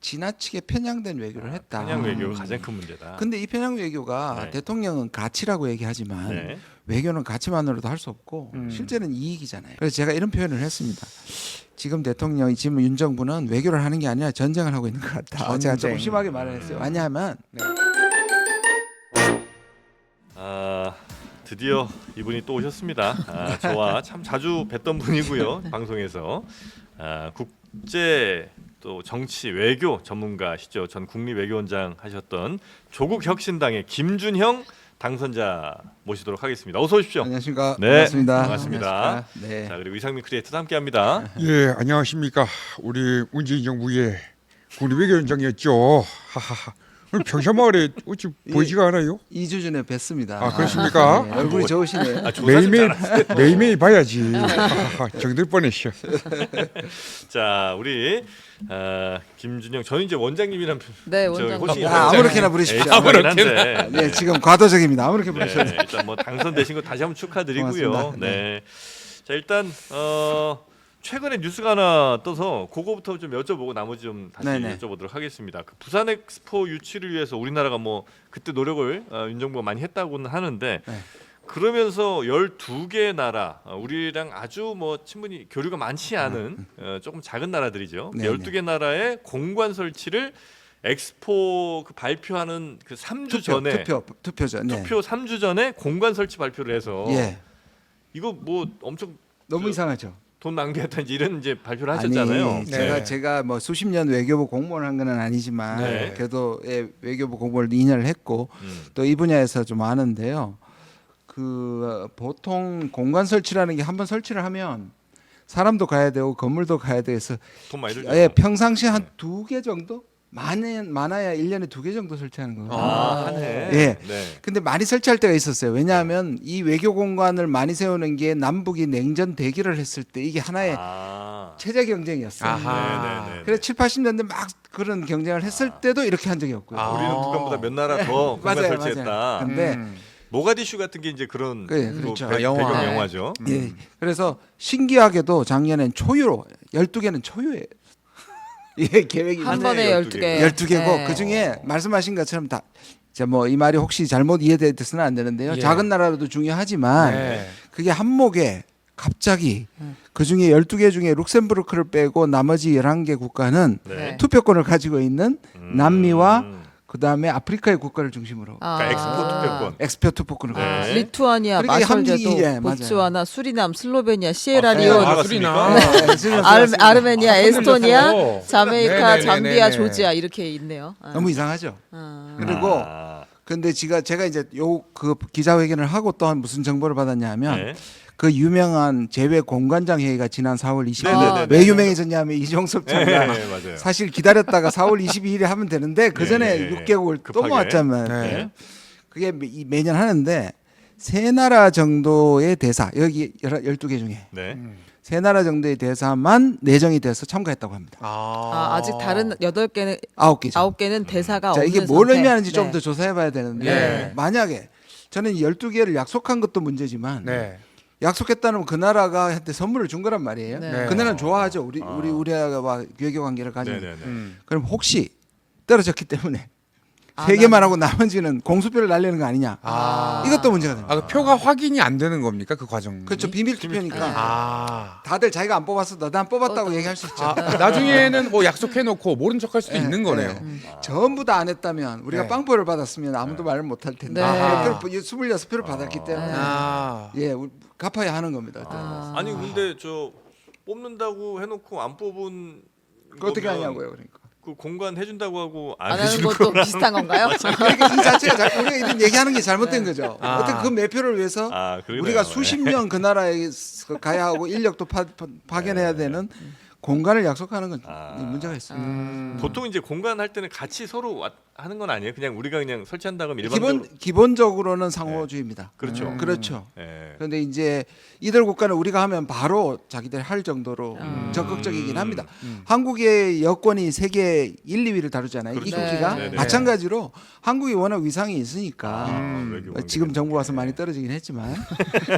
지나치게 편향된 외교를 했다. 편향 외교가 가장 큰 문제다. 근데 이 편향 외교가 네. 대통령은 가치라고 얘기하지만 네. 외교는 가치만으로도 할 수 없고 실제는 이익이잖아요. 그래서 제가 이런 표현을 했습니다. 지금 대통령이 지금 윤 정부는 외교를 하는 게 아니라 전쟁을 하고 있는 것 같다. 제가 조금 심하게 말을 했어요. 왜냐하면 드디어 이분이 또 오셨습니다. 저와 참 자주 뵀던 분이고요. 방송에서 국제 또 정치 외교 전문가시죠. 전 국립외교원장 하셨던 조국혁신당의 김준형 당선자 모시도록 하겠습니다. 어서 오십시오. 안녕하십니까. 네, 반갑습니다. 반갑습니다. 안녕하십니까? 네. 자, 그리고 이상민 크리에이터도 함께합니다. 예, 안녕하십니까. 우리 문재인 정부의 국립외교원장이었죠. 하하하. 오늘 평ሻ마을에 어찌 보이지가 않아요? 2주 전에 뵀습니다. 아, 그렇습니까? 네, 얼굴이 좋으시네요. 매일매일 봐야지. 하하하, 정들 뻔했어. 자, 우리 김준형 저는 이제 원장님이란 네, 저기 원장님. 호칭이 아무렇게나 부르십시오. 아무렇게나. 네, 지금 과도적입니다. 아무렇게 부르셔도 네, 일단 뭐 당선되신 거 다시 한번 축하드리고요. 고맙습니다. 네. 자, 일단 최근에 뉴스가 하나 떠서 그거부터 좀 여쭤보고 나머지 좀 다시 네네. 여쭤보도록 하겠습니다. 그 부산 엑스포 유치를 위해서 우리나라가 뭐 그때 노력을 윤 정부가 많이 했다고는 하는데 네. 그러면서 12개 나라 우리랑 아주 뭐 친분이 교류가 많지 않은 조금 작은 나라들이죠. 네네. 12개 나라의 공관 설치를 엑스포 그 발표하는 그 3주 전에 투표죠. 네. 투표 3주 전에 공관 설치 발표를 해서 예. 이거 뭐 엄청 너무 이상하죠. 돈 낭비했다든지 이런 이제 발표를 하셨잖아요. 아니, 네. 제가 뭐 수십 년 외교부 공무원을 한 건 아니지만 네. 그래도 외교부 공무원을 2년을 했고 또 이 분야에서 좀 아는데요. 그 보통 공간 설치라는 게 한번 설치를 하면 사람도 가야 되고 건물도 가야 돼서 돈 많이 들죠. 예, 평상시에 한 2개 정도? 많아야 1년에 2개 정도 설치하는 거예요. 한 해. 예. 네. 근데 많이 설치할 때가 있었어요. 왜냐하면 이 외교 공간을 많이 세우는 게 남북이 냉전 대결을 했을 때 이게 하나의 체제 경쟁이었어요. 아하. 네네네. 그래서 7, 80년대 막 그런 경쟁을 했을 때도 이렇게 한 적이 없고요. 우리는 북한보다 몇 나라 더 공간 맞아요, 설치했다. 맞아요. 근데 모가디슈 같은 게 이제 그런 그렇죠. 배경 영화. 영화죠. 예. 그래서 신기하게도 작년엔 초유로 12개는 초유예요. 예, 계획이 한 한 번에 해에 12개. 12개고 네. 그중에 말씀하신 것처럼 다 뭐 이 말이 혹시 잘못 이해돼서는 안 되는데요. 예. 작은 나라도 중요하지만 네. 그게 한목에 갑자기 그중에 12개 중에 룩셈부르크를 빼고 나머지 11개 국가는 네. 투표권을 가지고 있는 남미와 그다음에 아프리카의 국가를 중심으로 그러니까 엑스포 투표권. 엑스표 투표권을 가지고 네. 있어요. 리투아니아, 그러니까 마셜제도, 함정이- 예, 맞아요. 보츠와나, 수리남, 슬로베니아, 시에라리온, 알았습니까? 아르메니아, 에스토니아, 흔들렸어. 자메이카, 네네네네네. 잠비아, 조지아 이렇게 있네요. 너무 이상하죠. 아. 그리고 아. 근데 제가 이제 요 그 기자회견을 하고 또한 무슨 정보를 받았냐면 네. 그 유명한 제외 공관장 회의가 지난 4월 20일 네네네네. 왜 유명해졌냐면 이종섭 네, 장관 맞아요. 사실 기다렸다가 4월 22일에 하면 되는데 그 전에 네, 6개국을 또 급하게. 모았잖아요. 네. 그게 매년 하는데 세 나라 정도의 대사 여기 12개 중에 네. 세 나라 정도의 대사만 내정이 돼서 참가했다고 합니다. 아직 다른 8개는 9개죠. 9개는 대사가 자, 없는 이게 뭘 상태. 의미하는지 좀 네. 더 조사해봐야 되는데 네. 만약에 저는 12개를 약속한 것도 문제지만 네. 약속했다는 그 나라가 한테 선물을 준 거란 말이에요. 네. 그 나라는 좋아하죠. 우리와 외교 관계를 가지고. 네네네. 그럼 혹시 떨어졌기 때문에 아, 세 개만 하고 나머지는 공수표를 날리는 거 아니냐? 아. 이것도 문제가 됩니다. 그 표가 확인이 안 되는 겁니까? 그 과정. 그렇죠. 비밀 투표니까 아. 다들 자기가 안 뽑았어. 너도 안 뽑았다고 얘기할 수 있죠. 나중에는 뭐 약속해 놓고 모른 척할 수도 있는 거네요. 전부 다 안 했다면 우리가 네. 빵표를 받았으면 아무도 말을 못 할 텐데 네. 아하. 26표를 받았기 때문에 아. 예, 갚아야 하는 겁니다. 아니 근데 저 뽑는다고 해놓고 안 뽑은 그 어떻게 거면 하냐고요, 그러니까. 그 공간 해준다고 하고 안 안 하는 해주는 것도 거랑 비슷한 건가요? 그러니까 이 자체가 우리가 이런 얘기하는 게 잘못된 거죠. 어떻게 그 매표를 위해서 그러네요. 우리가 수십 년 그 나라에 가야 하고 인력도 파견해야 되는 공간을 약속하는 건 문제가 있습니다. 보통 이제 공간 할 때는 같이 서로 하는 건 아니에요. 그냥 우리가 그냥 설치한다고 하면 일반적으로 기본적으로는 상호주의입니다. 그렇죠. 그렇죠. 예. 그런데 이제 이들 국가는 우리가 하면 바로 자기들 할 정도로 적극적이긴 합니다. 한국의 여권이 세계 1, 2위를 다루잖아요. 그렇죠. 이 국기가 네, 네. 마찬가지로 한국이 워낙 위상이 있으니까 외교 관계 지금 정부 때문에. 와서 많이 떨어지긴 했지만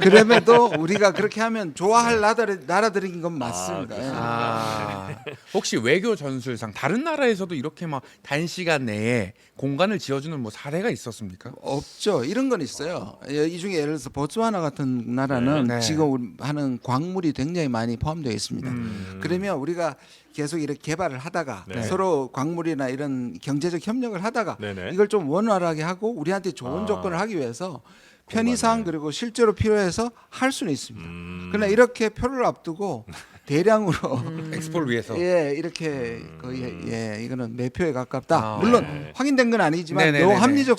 그럼에도 우리가 그렇게 하면 좋아할 나라들인 건 맞습니다. 그렇습니다. 아, 혹시 외교 전술상 다른 나라에서도 이렇게 막 단시간 내에 공간을 지어주는 뭐 사례가 있었습니까? 없죠. 이런 건 있어요. 이 중에 예를 들어서 보츠와나 같은 나라는 네. 지금 우리 하는 광물이 굉장히 많이 포함되어 있습니다. 그러면 우리가 계속 이렇게 개발을 하다가 네. 서로 광물이나 이런 경제적 협력을 하다가 네네. 이걸 좀 원활하게 하고 우리한테 좋은 아. 조건을 하기 위해서 편의상 그리고 실제로 필요해서 할 수는 있습니다. 음. 그러나 이렇게 표를 앞두고 대량으로 엑스포를 위해서. 예 이렇게 거의 예 이거는 매표에 가깝다. 아. 물론 네. 확인된 건 아니지만 네네네네. 요 합리적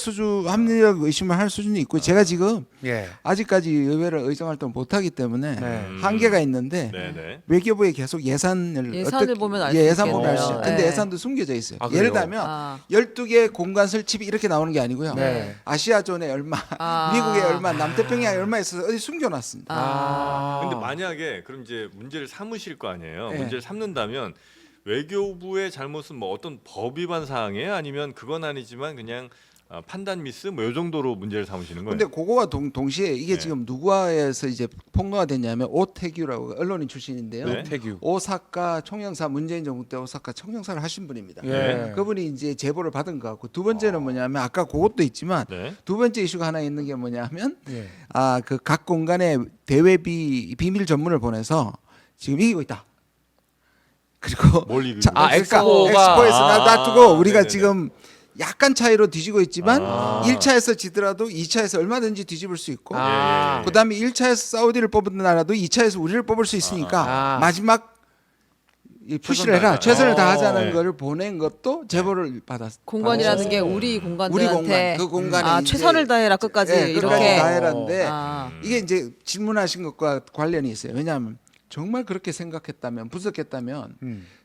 의심을 할 수준이 있고 제가 지금 예. 아직까지 의회를 의정 활동 못 하기 때문에 네. 한계가 있는데 네네. 외교부에 계속 예산을 보면 알 수 예산 보면 알 수 있겠네요. 있어요. 근데 네. 예산도 숨겨져 있어요. 아, 예를 그래요? 들면 아. 12개 공간 설치 이렇게 나오는 게 아니고요. 네. 아시아존에 얼마, 아. 미국에 얼마, 남태평양에 얼마 있어서 어디 숨겨놨습니다. 아. 근데 만약에 그럼 이제 문제를 삼으실 거 아니에요. 네. 문제를 삼는다면 외교부의 잘못은 뭐 어떤 법 위반 사항이에요? 아니면 그건 아니지만 그냥 판단 미스 뭐 요 정도로 문제를 삼으시는 거예요? 근데 그거와 동시에 이게 네. 지금 누구에서 이제 폭로가 됐냐면 오태규라고 언론인 출신인데요. 네. 태규. 오사카 총영사 문재인 정부 때 오사카 총영사를 하신 분입니다. 예. 그분이 이제 제보를 받은 것 같고 두 번째는 뭐냐면 아까 그것도 있지만 네. 두 번째 이슈가 하나 있는 게 뭐냐면 예. 그 각 공간에 대외비 비밀 전문을 보내서 지금 이기고 있다. 그리고 뭘 이기고 자, 있나요? 그러니까 엑스포가- 엑스포에서 놔두고 우리가 네네네. 지금 약간 차이로 뒤지고 있지만 아. 1차에서 지더라도 2차에서 얼마든지 뒤집을 수 있고 아. 그다음에 1차에서 사우디를 뽑은 나라도 2차에서 우리를 뽑을 수 있으니까 아. 마지막 이 푸시를 최선을 해라 다하자. 최선을 다하자는 네. 거를 보낸 것도 제보를 받았습니다. 공간이라는 게 우리 우리 공간들한테 공간 그 공간에 이제 최선을 다해라 끝까지 예, 끝까지 이렇게 다해라인데 아. 이게 이제 질문하신 것과 관련이 있어요. 왜냐하면 정말 그렇게 생각했다면 분석했다면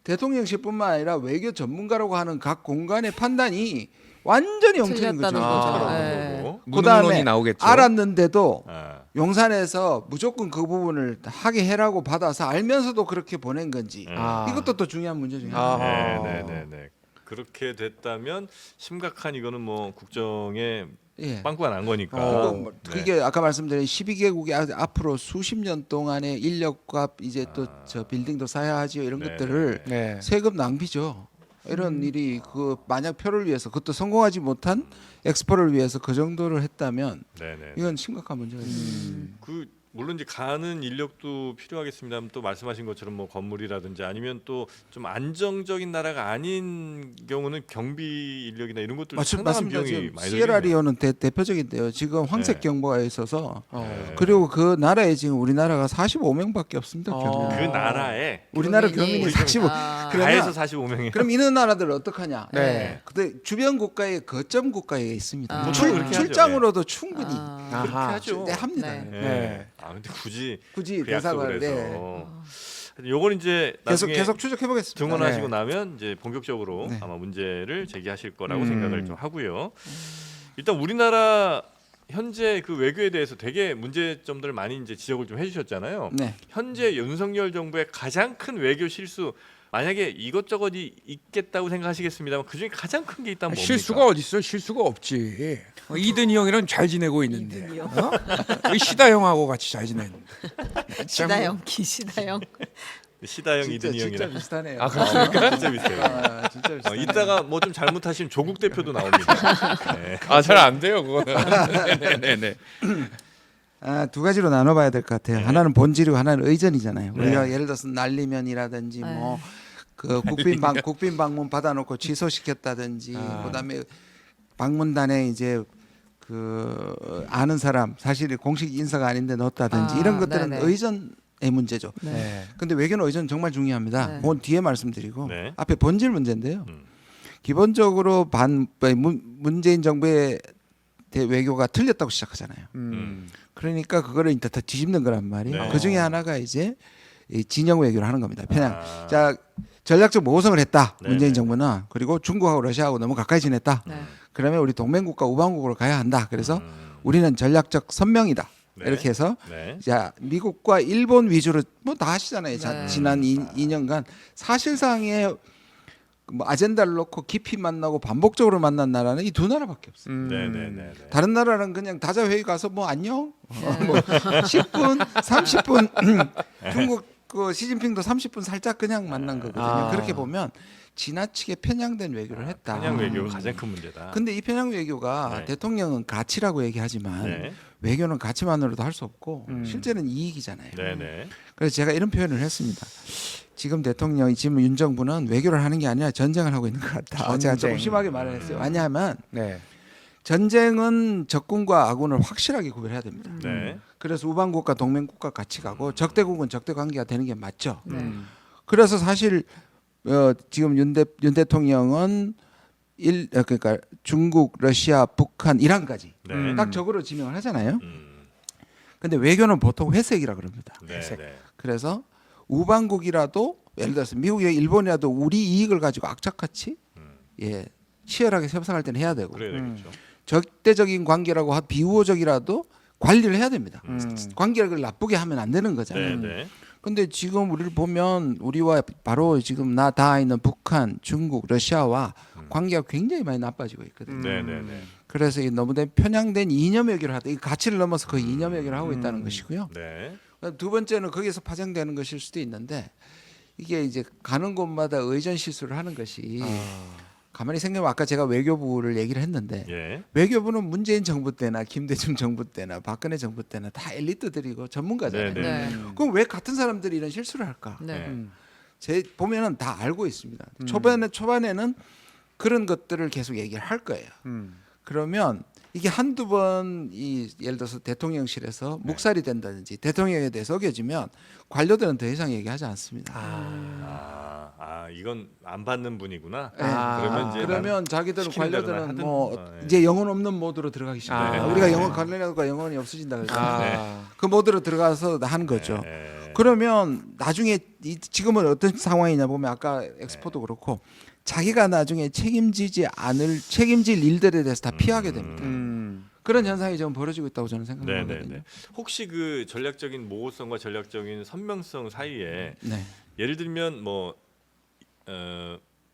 대통령실뿐만 아니라 외교 전문가라고 하는 각 공간의 판단이 완전히 엉터리인 거죠. 틀렸다는 거죠. 아, 예. 그러고. 그다음에 무능론이 나오겠죠. 알았는데도 아. 용산에서 무조건 그 부분을 하게 해라고 받아서 알면서도 그렇게 보낸 건지 아. 이것도 또 중요한 문제 중에 아. 하나예요. 네네네네. 그렇게 됐다면 심각한 이거는 뭐 국정에 예. 빵꾸가 난 거니까. 네. 이게 아까 말씀드린 12개국이 앞으로 수십 년 동안의 인력과 이제 또 저 빌딩도 사야 하지요 이런 네, 것들을 네. 세금 낭비죠. 이런 일이 그 만약 표를 위해서 그것도 성공하지 못한 엑스포를 위해서 그 정도를 했다면 네네. 이건 심각한 문제가 있습니다. 그 물론 이제 가는 인력도 필요하겠습니다만 또 말씀하신 것처럼 뭐 건물이라든지 아니면 또 좀 안정적인 나라가 아닌 경우는 경비 인력이나 이런 것들 상당한 맞습니다. 비용이 지금 많이 시에라리온은 대표적인데요. 지금 황색 네. 경보가 있어서 네. 그리고 그 나라에 지금 우리나라가 45명밖에 없습니다. 교민. 그 나라에 우리나라 교민이. 교민이 45. 아. 다해서 그러면 45명이. 그럼 이런 나라들 어떡하냐? 네. 근데 주변 국가에 거점 국가에 있습니다. 아. 그렇게 하죠. 출장으로도 충분히 아. 그렇게 하죠. 네, 합니다. 네. 네. 아 근데 굳이 굳이 그 약속을 대사관을 해서. 요건 이제 나중에 계속 추적해 보겠습니다. 등원하시고 네. 나면 이제 본격적으로 네. 아마 문제를 제기하실 거라고 생각을 좀 하고요. 일단 우리나라 현재 그 외교에 대해서 되게 문제점들을 많이 이제 지적을 좀 해주셨잖아요. 네. 현재 윤석열 정부의 가장 큰 외교 실수 만약에 이것저것이 있겠다고 생각하시겠습니다만 그 중에 가장 큰 게 있다면 뭡니까? 실수가 어디 있어? 실수가 없지. 이든이 형이랑 잘 지내고 있는데. 이 시다 형하고 같이 잘 지내는. 시다형 기시다형 시다형 진짜 이든이 형이랑 비슷하네요. 아, 그렇습니까? 진짜 비슷해요. 아, 진짜 비슷하네요. 이따가 뭐 좀 잘못하시면 조국 대표도 나옵니다. 네. 아, 잘 안 돼요, 그거는. 네네네. 두 가지로 나눠봐야 될 것 같아요. 네. 하나는 본질이고 하나는 의전이잖아요. 우리가 예를 들어서 날리면이라든지 네. 뭐 그 국빈 방문 받아놓고 취소시켰다든지 그다음에 방문단에 이제 그 아는 사람 사실 공식 인사가 아닌데 넣었다든지 아, 이런 것들은 네네. 의전의 문제죠. 네. 근데 외교는 의전 정말 중요합니다. 네. 그건 뒤에 말씀드리고 네. 앞에 본질 문제인데요. 음. 기본적으로 문재인 정부의 외교가 틀렸다고 시작하잖아요. 그러니까 그거를 이제 다 뒤집는 거란 말이에요. 네. 그 중에 하나가 이제 이 진영 외교를 하는 겁니다. 편향. 아. 자 전략적 모호성을 했다. 네, 문재인 네. 정부는. 그리고 중국하고 러시아하고 너무 가까이 지냈다. 네. 그러면 우리 동맹국가 우방국으로 가야 한다. 그래서 음. 우리는 전략적 선명이다. 네. 이렇게 해서 네. 자 미국과 일본 위주로 뭐 다 하시잖아요. 네. 지난 2년간 사실상의 뭐 아젠다를 놓고 깊이 만나고 반복적으로 만난 나라는 이 두 나라밖에 없어요. 네, 네, 네, 네. 다른 나라는 그냥 다자 회의 가서 뭐 안녕 네. 뭐 10분 30분 중국 그 시진핑도 30분 살짝 그냥 만난 거거든요. 아. 그렇게 보면 지나치게 편향된 외교를 했다. 편향 외교가 가장 큰 문제다. 근데 이 편향 외교가 네. 대통령은 가치라고 얘기하지만 네. 외교는 가치만으로도 할 수 없고 음. 실제는 이익이잖아요. 네, 네. 그래서 제가 이런 표현을 했습니다. 지금 대통령이 지금 윤 정부는 외교를 하는 게 아니라 전쟁을 하고 있는 것 같다. 제가 조금 전쟁. 심하게 말을 했어요. 왜냐하면 네. 전쟁은 적군과 아군을 확실하게 구별해야 됩니다. 네. 그래서 우방국과 동맹국과 같이 가고 적대국은 적대 관계가 되는 게 맞죠. 네. 그래서 사실 지금 윤 대통령은 그러니까 중국, 러시아, 북한, 이란까지 네. 딱 적으로 지명을 하잖아요. 음. 근데 외교는 보통 회색이라 그럽니다. 네, 네. 그래서 우방국이라도 예를 들어서 미국이나 일본이라도 우리 이익을 가지고 악착같이 예 치열하게 협상할 때는 해야 되고 그래야 되겠죠. 적대적인 관계라고 비우호적이라도 관리를 해야 됩니다. 음. 관계를 나쁘게 하면 안 되는 거잖아요. 네, 네. 근데 지금 우리를 보면 우리와 바로 지금 나 닿아 있는 북한, 중국, 러시아와 관계가 굉장히 많이 나빠지고 있거든요. 네, 네, 네. 그래서 이 너무 편향된 이념 외교를 하다 이 가치를 넘어서 거의 이념 외교를 하고 있다는 것이고요. 네. 두 번째는 거기서 파생되는 것일 수도 있는데 이게 이제 가는 곳마다 의전 실수를 하는 것이 가만히 생각하면 아까 제가 외교부를 얘기를 했는데 예. 외교부는 문재인 정부 때나 김대중 정부 때나 박근혜 정부 때나 다 엘리트들이고 전문가잖아요. 네, 네. 그럼 왜 같은 사람들이 이런 실수를 할까? 네. 네. 제 보면은 다 알고 있습니다. 초반에는 그런 것들을 계속 얘기를 할 거예요. 그러면 이게 한두 번 예를 들어서 대통령실에서 묵살이 된다든지 대통령에 대해서 어겨지면 관료들은 더 이상 얘기하지 않습니다. 이건 안 받는 분이구나. 예. 그러면 이제 자기들은 시키는 대로는 관료들은 하든. 뭐 예. 이제 영혼 없는 모드로 들어가기 시작해요. 네. 우리가 영혼 관료가 영혼이 없어진다 그러잖아요. 아. 그 모드로 들어가서 하는 거죠. 네. 그러면 나중에 지금은 어떤 상황이냐 보면 아까 엑스포도 그렇고 자기가 나중에 책임질 일들에 대해서 다 피하게 됩니다. 그런 현상이 지금 벌어지고 있다고 저는 네, 생각하거든요. 네, 네. 혹시 그 전략적인 모호성과 전략적인 선명성 사이에 네. 예를 들면 뭐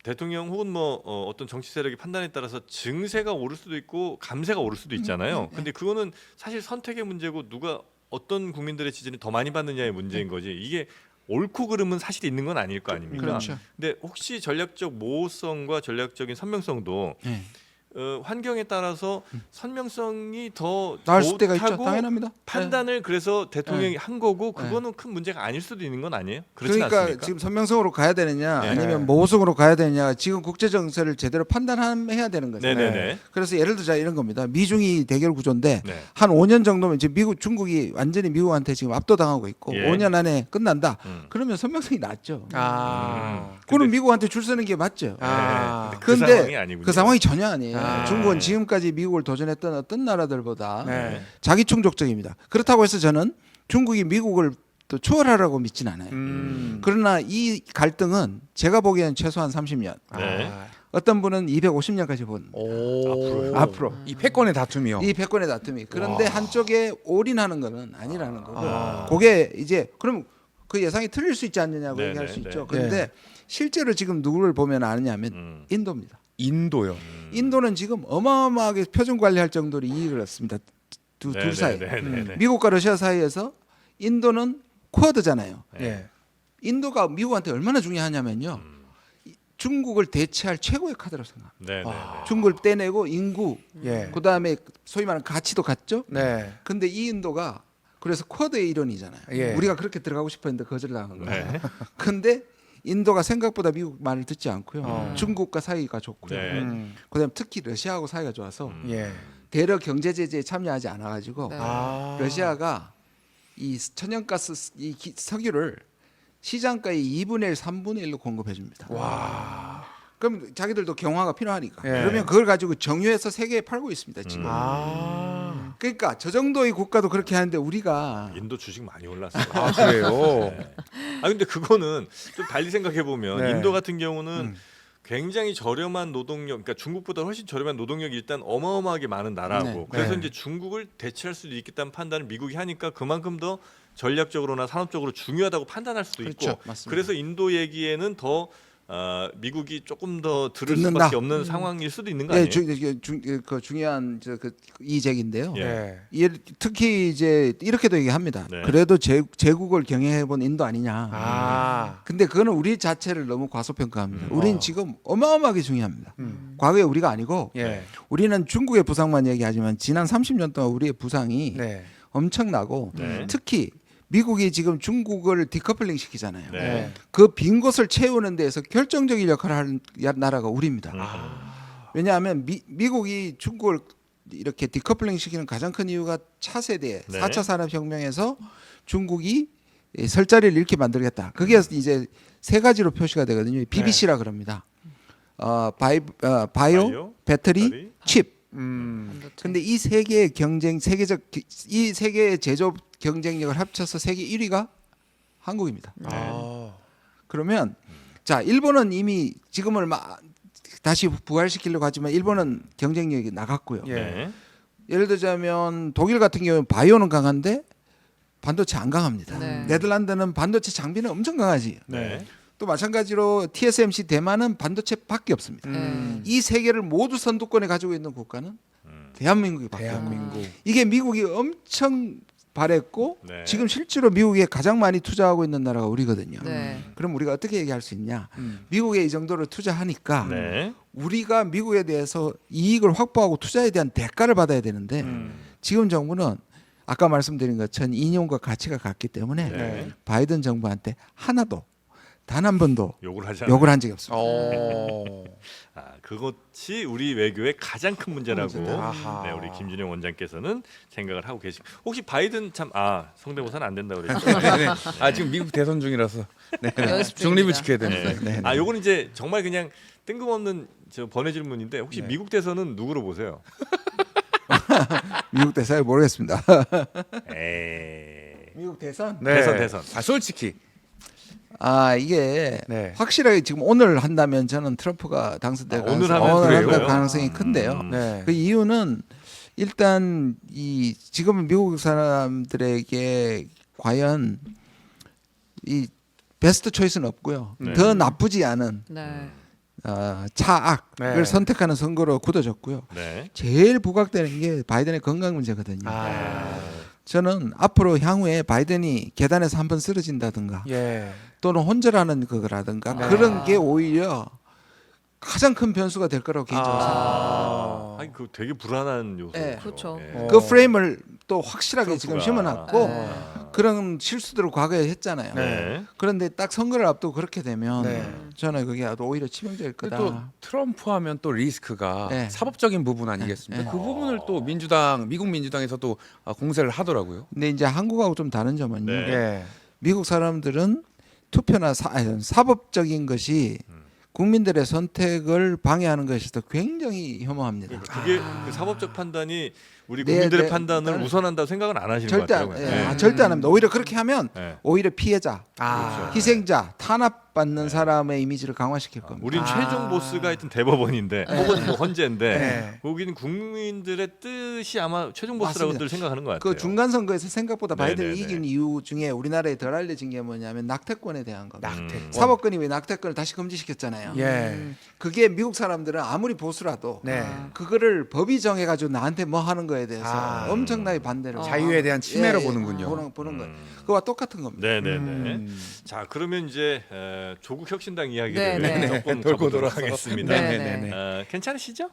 대통령 혹은 뭐 어떤 정치 세력의 판단에 따라서 증세가 오를 수도 있고 감세가 오를 수도 있잖아요. 근데 그거는 사실 선택의 문제고 누가 어떤 국민들의 지지를 더 많이 받느냐의 문제인 거지. 이게 옳고 그름은 사실 있는 건 아닐 거 아닙니까? 그렇죠. 근데 혹시 전략적 모호성과 전략적인 선명성도 네. 환경에 따라서 선명성이 더 나을 수 때가 있죠. 좋다고 당연합니다. 판단을 그래서 대통령이 한 거고 그거는 큰 문제가 아닐 수도 있는 건 아니에요? 그렇지 그러니까 않습니까? 지금 선명성으로 가야 되느냐 네. 아니면 모호성으로 가야 되느냐 지금 국제 정세를 제대로 판단해야 되는 거죠. 네네네. 그래서 예를 들자 이런 겁니다. 미중이 대결 구조인데 네. 한 5년 정도면 지금 중국이 완전히 미국한테 지금 압도당하고 있고 예. 5년 안에 끝난다. 음. 그러면 선명성이 낮죠. 아. 그럼 미국한테 줄 서는 게 맞죠. 아. 그 근데 상황이 아니군요. 그 상황이 전혀 아니에요. 아. 중국은 지금까지 미국을 도전했던 어떤 나라들보다 네. 자기 충족적입니다. 그렇다고 해서 저는 중국이 미국을 또 추월하라고 믿진 않아요. 그러나 이 갈등은 제가 보기에는 최소한 30년. 네. 어떤 분은 250년까지 본 오. 앞으로 이 패권의 다툼이요. 이 패권의 다툼이. 그런데 한쪽에 올인하는 거는 아니라는 거고. 아. 그게 이제 그럼 그 예상이 틀릴 수 있지 않느냐고 네, 얘기할 네, 수 네. 있죠. 그런데 실제로 지금 누구를 보면 아느냐면 인도입니다. 인도요. 인도는 지금 어마어마하게 표준 관리할 정도로 이익을 얻습니다. 둘 사이. 네네네. 미국과 러시아 사이에서 인도는 쿼드잖아요. 예. 인도가 미국한테 얼마나 중요하냐면요. 중국을 대체할 최고의 카드라고 생각합니다. 네네네. 중국을 떼내고 인구, 예. 그다음에 소위 말하는 가치도 같죠. 네. 근데 이 인도가 그래서 쿼드의 일원이잖아요. 예. 우리가 그렇게 들어가고 싶었는데 거절당한 거예요. 네. 근데 인도가 생각보다 미국 말을 듣지 않고요. 중국과 사이가 좋고요. 네. 그다음 특히 러시아하고 사이가 좋아서 예. 대러 경제 제재에 참여하지 않아가지고 네. 아. 러시아가 이 천연가스 석유를 시장가의 2분의 1, 3분의 1로 공급해 줍니다. 와. 그럼 자기들도 경화가 필요하니까. 예. 그러면 그걸 가지고 정유해서 세계에 팔고 있습니다. 지금. 아. 그러니까 저 정도의 국가도 그렇게 하는데 우리가 인도 주식 많이 올랐어요. 아 그래요. 네. 아 근데 그거는 좀 달리 생각해 보면 네. 인도 같은 경우는 음. 굉장히 저렴한 노동력, 그러니까 중국보다 훨씬 저렴한 노동력이 일단 어마어마하게 많은 나라고. 네. 그래서 네. 이제 중국을 대체할 수도 있겠다는 판단을 미국이 하니까 그만큼 더 전략적으로나 산업적으로 중요하다고 판단할 수도 그렇죠. 있고. 맞습니다. 그래서 인도 얘기에는 더 미국이 조금 더 들을 듣는다. 수밖에 없는 상황일 수도 있는 거 아니에요? 그 중요한 그 이적인데요. 예. 네. 특히 이제 이렇게도 얘기합니다. 네. 그래도 제국을 경영해본 인도 아니냐. 아. 근데 그거는 우리 자체를 너무 과소평가합니다. 우리는 지금 어마어마하게 중요합니다. 음. 과거에 우리가 아니고 예. 우리는 중국의 부상만 얘기하지만 지난 30년 동안 우리의 부상이 네. 엄청나고 네. 특히 미국이 지금 중국을 디커플링 시키잖아요. 네. 그 빈 곳을 채우는 데에서 결정적인 역할을 하는 나라가 우리입니다. 왜냐하면 미국이 중국을 이렇게 디커플링 시키는 가장 큰 이유가 차세대 네. 4차 산업혁명에서 중국이 설 자리를 잃게 만들겠다. 그게 이제 세 가지로 표시가 되거든요. BBC라 그럽니다. 바이오, 배터리, 칩. 반도체. 근데 이 세 개의 이 세 개의 제조업 경쟁력을 합쳐서 세계 1위가 한국입니다. 아. 그러면 자 일본은 이미 지금을 다시 부활시키려고 하지만 일본은 경쟁력이 나갔고요. 예. 네. 예를 들자면 독일 같은 경우는 바이오는 강한데 반도체 안 강합니다. 네. 네덜란드는 반도체 장비는 엄청 강하지. 네. 또 마찬가지로 TSMC 대만은 반도체밖에 없습니다. 이 세 개를 모두 선두권에 가지고 있는 국가는 대한민국이밖에 없고 대한민국. 이게 미국이 엄청 바랬고 네. 지금 실제로 미국에 가장 많이 투자하고 있는 나라가 우리거든요. 네. 그럼 우리가 어떻게 얘기할 수 있냐? 미국에 이 정도로 투자하니까 네. 우리가 미국에 대해서 이익을 확보하고 투자에 대한 대가를 받아야 되는데 지금 정부는 아까 말씀드린 것처럼 이념과 가치가 같기 때문에 네. 바이든 정부한테 하나도 단 한 번도 욕을 하지 않아요. 욕을 한 적이 없습니다. 어. 아, 그것이 우리 외교의 가장 큰 문제라고 아하. 네, 우리 김준영 원장께서는 생각을 하고 계십니다. 혹시 바이든 참 성대모사는 안 된다고 그랬죠? 네. 아 지금 미국 대선 중이라서 네. 연습 중립을 중입니다. 지켜야 됩니다. 네. 네. 아, 요거는 이제 정말 그냥 뜬금없는 번외 질문인데 혹시 네. 미국 대선은 누구로 보세요? 미국 대사를 모르겠습니다. 에이. 미국 대선? 네. 대선. 아 솔직히. 이게 네. 확실하게 지금 오늘 한다면 저는 트럼프가 당선될 오늘 하면 그래요? 가능성이 큰데요. 네. 그 이유는 일단 이 지금 미국 사람들에게 과연 이 베스트 초이스는 없고요. 네. 더 나쁘지 않은 네. 차악을 네. 선택하는 선거로 굳어졌고요. 네. 제일 부각되는 게 바이든의 건강 문제거든요. 아. 저는 앞으로 향후에 바이든이 계단에서 한번 쓰러진다든가 예. 또는 혼절하는 거라든가 네. 그런 게 오히려 가장 큰 변수가 될 거라고 개인적으로 생각합니다. 아니 그 되게 불안한 요소. 네. 그렇죠. 그 프레임을 또 확실하게 지금 트럼프가. 심어놨고 그런 실수들을 과거에 했잖아요. 네. 그런데 딱 선거를 앞두고 그렇게 되면 네. 저는 그게 오히려 치명적일 근데 거다. 또 트럼프 하면 또 리스크가 네. 사법적인 부분 아니겠습니까? 네. 그 부분을 또 미국 민주당에서도 공세를 하더라고요. 근데 이제 한국하고 좀 다른 점은요. 네. 예. 미국 사람들은 투표나 사법적인 것이 국민들의 선택을 방해하는 것에서 굉장히 혐오합니다. 그게 그 사법적 판단이 우리 네, 국민들의 네. 판단을 일단은 우선한다고 생각은 안 하시는 절대 것 안, 같아요. 절대 안 합니다. 오히려 그렇게 하면 네. 오히려 피해자, 아. 희생자, 탄압받는 사람의 이미지를 강화시킬 겁니다. 우린 최종 보스가 하여튼 대법원인데 혹은 뭐 헌재인데 네. 거기는 국민들의 뜻이 아마 최종 보스라고들 맞습니다. 생각하는 것 같아요. 그 중간 선거에서 생각보다 바이든이 네네네. 이긴 이유 중에 우리나라에 덜 알려진 게 뭐냐면 낙태권에 대한 겁니다. 낙태권. 사법권이 왜 낙태권을 다시 금지시켰잖아요. 예. 그게 미국 사람들은 아무리 보수라도 네. 그거를 법이 정해가지고 나한테 뭐 하는 거에 대해서 아. 엄청나게 반대를 자유에 대한 침해로 예, 보는군요. 보는 거예요. 그거와 똑같은 겁니다. 네네네. 자 그러면 이제 조국 혁신당 이야기를 네네. 조금 돌고 가보도록 돌아서. 하겠습니다. 네. 네네네. 괜찮으시죠?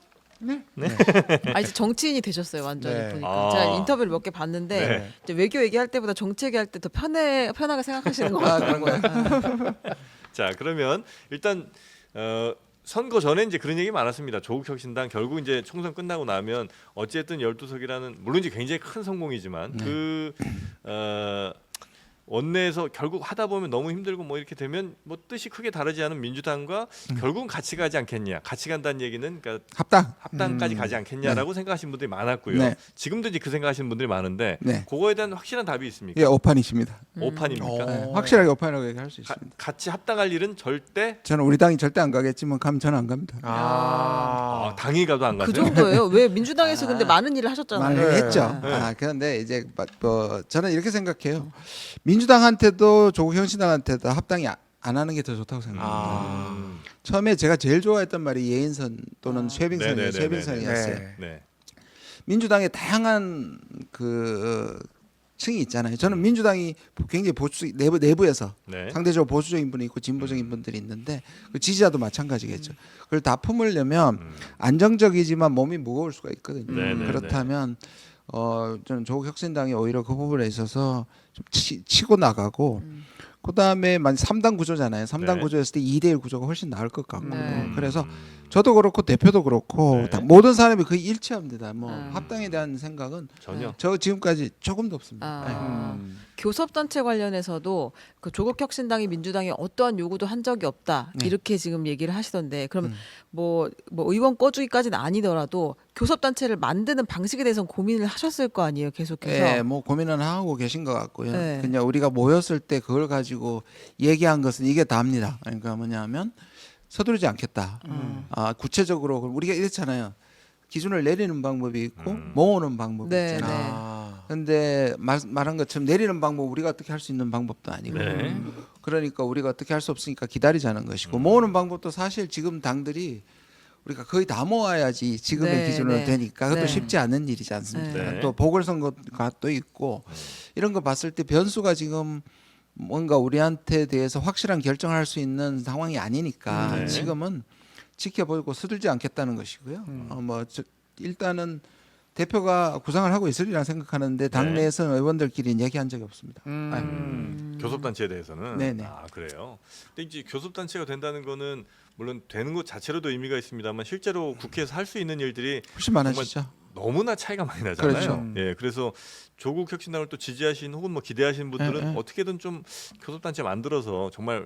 아 이제 정치인이 되셨어요 완전히 네. 보니까 아. 제가 인터뷰를 몇 개 봤는데 네. 이제 외교 얘기할 때보다 정치 얘기할 때 더 편하게 생각하시는 것 그런 같아요. 자 그러면 일단 선거 전에 이제 그런 얘기 많았습니다. 조국 혁신당 결국 이제 총선 끝나고 나면 어쨌든 12석이라는 물론 이제 굉장히 큰 성공이지만 그 원내에서 결국 하다 보면 너무 힘들고 뭐 이렇게 되면 뭐 뜻이 크게 다르지 않은 민주당과 결국은 같이 가지 않겠냐. 같이 간다는 얘기는 그러니까 합당까지 가지 않겠냐라고 생각하시는 분들이 많았고요. 네. 지금도 이제 그 생각하시는 분들이 많은데 네. 그거에 대한 확실한 답이 있습니까? 예, 오판이십니다. 오판입니까? 네, 확실하게 오판이라고 얘기할 수 있습니다. 같이 합당할 일은 절대 저는 우리 당이 절대 안 가겠지만 가면 저는 안 갑니다. 당이 가도 안 그 가세요? 정도예요. 왜 민주당에서 근데 많은 일을 하셨잖아요. 많이 했죠. 그런데 이제 뭐 저는 이렇게 생각해요. 민주당한테도 조국 혁신당한테도 합당이 안 하는 게 더 좋다고 생각합니다. 처음에 제가 제일 좋아했던 말이 예인선 또는 네네네네네. 쇠빙선이었어요. 네. 민주당의 다양한 그 층이 있잖아요. 저는 민주당이 굉장히 보수 내부에서 네. 상대적으로 보수적인 분이 있고 진보적인 분들이 있는데 그 지지자도 마찬가지겠죠. 그걸 다 품으려면 안정적이지만 몸이 무거울 수가 있거든요. 네네네. 그렇다면 저는 조국 혁신당이 오히려 그 부분에 있어서 좀 치고 나가고 그다음에 만 3당 구조잖아요. 3당 네. 구조였을 때 2대1 구조가 훨씬 나을 것 같고요. 네. 그래서 저도 그렇고 대표도 그렇고 네. 다 모든 사람이 거의 일치합니다. 뭐 음. 합당에 대한 생각은 전혀. 저 지금까지 조금도 없습니다. 네. 교섭단체 관련해서도 그 조국혁신당이 민주당에 어떠한 요구도 한 적이 없다 이렇게 지금 얘기를 하시던데 그러면 뭐 의원 꺼주기까지는 아니더라도 교섭단체를 만드는 방식에 대해서는 고민을 하셨을 거 아니에요 계속해서. 네, 뭐 고민은 하고 계신 것 같고요. 네. 그냥 우리가 모였을 때 그걸 가지고 얘기한 것은 이게 답니다. 그러니까 뭐냐면 서두르지 않겠다. 구체적으로 우리가 이랬잖아요. 기준을 내리는 방법이 있고 모으는 방법이 네, 있잖아요. 그런데 말한 것처럼 내리는 방법 우리가 어떻게 할 수 있는 방법도 아니고 네. 그러니까 우리가 어떻게 할 수 없으니까 기다리자는 것이고 모으는 방법도 사실 지금 당들이 우리가 거의 다 모아야지 지금의 네, 기준으로 네. 되니까 그것도 네. 쉽지 않은 일이지 않습니까? 네. 또 보궐선거가 또 있고 이런 거 봤을 때 변수가 지금 뭔가 우리한테 대해서 확실한 결정을 할 수 있는 상황이 아니니까 네. 지금은 지켜보고 서둘지 않겠다는 것이고요. 일단은 대표가 구상을 하고 있으리라 생각하는데 당내에서는 의원들끼리는 얘기한 적이 없습니다. 교섭단체에 대해서는 네네. 그래요. 근데 이제 교섭단체가 된다는 거는 물론 되는 것 자체로도 의미가 있습니다만 실제로 국회에서 할 수 있는 일들이 훨씬 많아지죠. 너무나 차이가 많이 나잖아요. 그렇죠. 예, 그래서 조국 혁신당을 또 지지하시는 혹은 뭐 기대하시는 분들은 네. 어떻게든 좀 교섭단체 만들어서 정말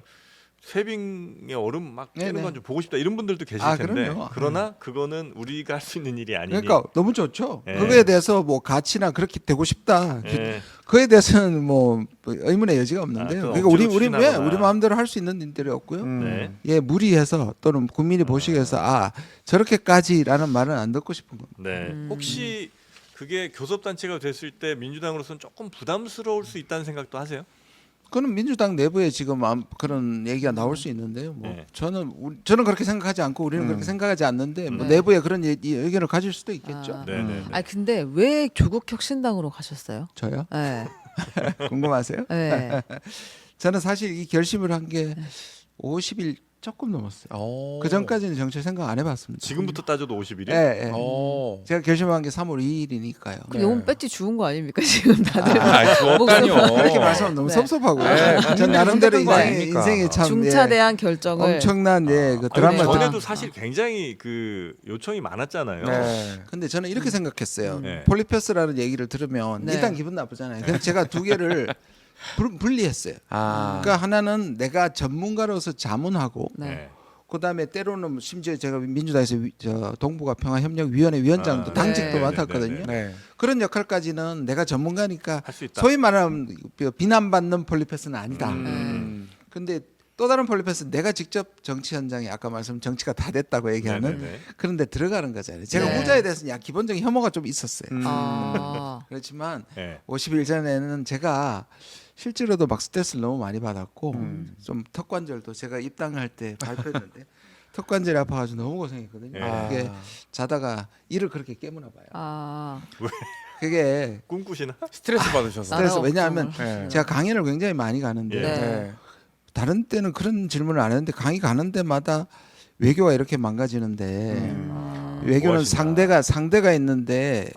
쇠빙의 얼음 막 깨는 네네. 건 좀 보고 싶다 이런 분들도 계실 텐데 그럼요. 그러나 그거는 우리가 할 수 있는 일이 아니니. 그러니까 너무 좋죠. 네. 그거에 대해서 뭐 가치나 그렇게 되고 싶다. 예. 그에 대해서는 뭐 의문의 여지가 없는데요. 그건 그러니까 우리 억지로 우리 추진하거나. 우리 마음대로 할 수 있는 일들이 없고요. 네. 예, 무리해서 또는 국민이 보시기에서 저렇게까지라는 말은 안 듣고 싶은 겁니다. 네. 혹시 그게 교섭단체가 됐을 때 민주당으로서는 조금 부담스러울 수 있다는 생각도 하세요? 그는 민주당 내부에 지금 그런 얘기가 나올 수 있는데요. 뭐 네. 저는 그렇게 생각하지 않고 우리는 그렇게 생각하지 않는데 뭐 네. 내부에 그런 의견을 가질 수도 있겠죠. 아. 네네. 아니 근데 왜 조국혁신당으로 가셨어요? 저요? 네. 궁금하세요? 네. 저는 사실 이 결심을 한 게 50일 조금 넘었어요. 그 전까지는 정치 생각 안 해봤습니다. 지금부터 따져도 50일이? 예, 예. 제가 결심한 게 3월 2일이니까요. 그 너무 배지 주운 거 아닙니까 지금 다들 주었다니요. 그렇게 말씀하면 너무 네. 섭섭하고. 네, 전 나름대로 선택한 거 아닙니까? 인생에 참 중차대한 결정을 엄청난 그 아니, 드라마. 전에도 사실 굉장히 그 요청이 많았잖아요. 네. 근데 저는 이렇게 생각했어요. 네. 폴리페스라는 얘기를 들으면 네. 일단 기분 나쁘잖아요. 그래서 제가 두 개를 분리했어요. 그러니까 하나는 내가 전문가로서 자문하고 네. 네. 그다음에 때로는 심지어 제가 민주당에서 동북아평화협력위원회 위원장도 당직도 네. 맡았거든요. 네. 그런 역할까지는 내가 전문가니까 할 수 있다. 소위 말하는 비난받는 폴리페스는 아니다. 근데 또 다른 폴리페스 내가 직접 정치 현장에 아까 말씀 정치가 다 됐다고 얘기하는 네네네. 그런데 들어가는 거잖아요. 제가 네. 후자에 대해서는 기본적인 혐오가 좀 있었어요. 아. 그렇지만 네. 50일 전에는 제가 실제로도 막 스트레스를 너무 많이 받았고 좀 턱관절도 제가 입당할 때 발표했는데 턱관절이 아파가지고 너무 고생했거든요. 네. 그게 자다가 이를 그렇게 깨무나 봐요. 아. 그게 꿈꾸시나? 스트레스 받으셔서. 스트레스 나라 왜냐하면 걱정을 네. 제가 강연을 굉장히 많이 가는데 예. 네. 다른 때는 그런 질문을 안 했는데 강의 가는 데마다 외교가 이렇게 망가지는데 외교는 고하신다. 상대가 있는데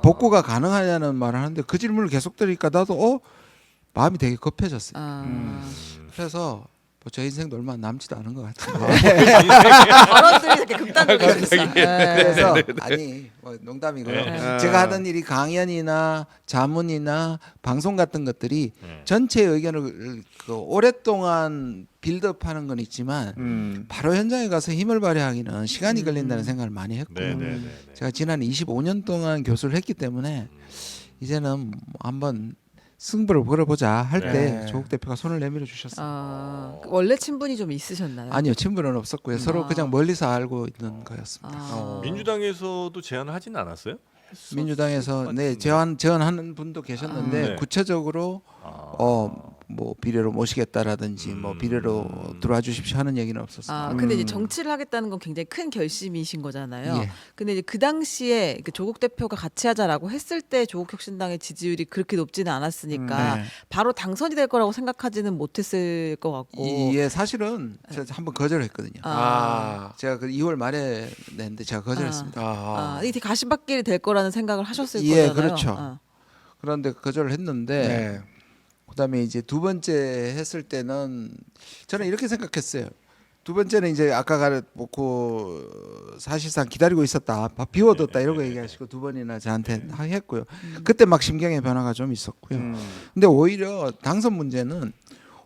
복구가 가능하냐는 말을 하는데 그 질문을 계속 들으니까 나도 마음이 되게 급해졌어요. 아. 그래서 저 인생도 얼마 남지도 않은 것 아, 같은데. 발언들이 이렇게 극단적이셨어요. 그래서 아니 뭐 농담이고요. 네. 제가 하던 일이 강연이나 자문이나 방송 같은 것들이 전체의 의견을 그 오랫동안 빌드업하는 건 있지만 바로 현장에 가서 힘을 발휘하기는 시간이 걸린다는 생각을 많이 했고요. 네. 제가 지난 25년 동안 교수를 했기 때문에 이제는 한번 승부를 걸어보자 할 때 네. 조국 대표가 손을 내밀어 주셨어요. 원래 친분이 좀 있으셨나요? 아니요, 친분은 없었고요. 서로 아. 그냥 멀리서 알고 있는 거였습니다. 민주당에서도 제안을 하지는 않았어요? 민주당에서 네 제안하는 분도 계셨는데 네. 구체적으로 뭐 비례로 모시겠다라든지 뭐 비례로 들어와 주십시오 하는 얘기는 없었어요. 근데 이제 정치를 하겠다는 건 굉장히 큰 결심이신 거잖아요. 예. 근데 이제 그 당시에 그 조국 대표가 같이 하자라고 했을 때 조국 혁신당의 지지율이 그렇게 높지는 않았으니까 네. 바로 당선이 될 거라고 생각하지는 못했을 것 같고. 예, 사실은 제가 한번 거절했거든요. 제가 그 2월 말에 냈는데 제가 거절했습니다. 이게 가시밭길이 될 거라는 생각을 하셨을 예, 거잖아요. 그렇죠. 그런데 거절을 했는데 네. 그다음에 이제 두 번째 했을 때는 저는 이렇게 생각했어요. 두 번째는 이제 아까 그 사실상 기다리고 있었다, 비워뒀다 이러고 얘기하시고 두 번이나 저한테 했고요. 그때 막 심경의 변화가 좀 있었고요. 근데 오히려 당선 문제는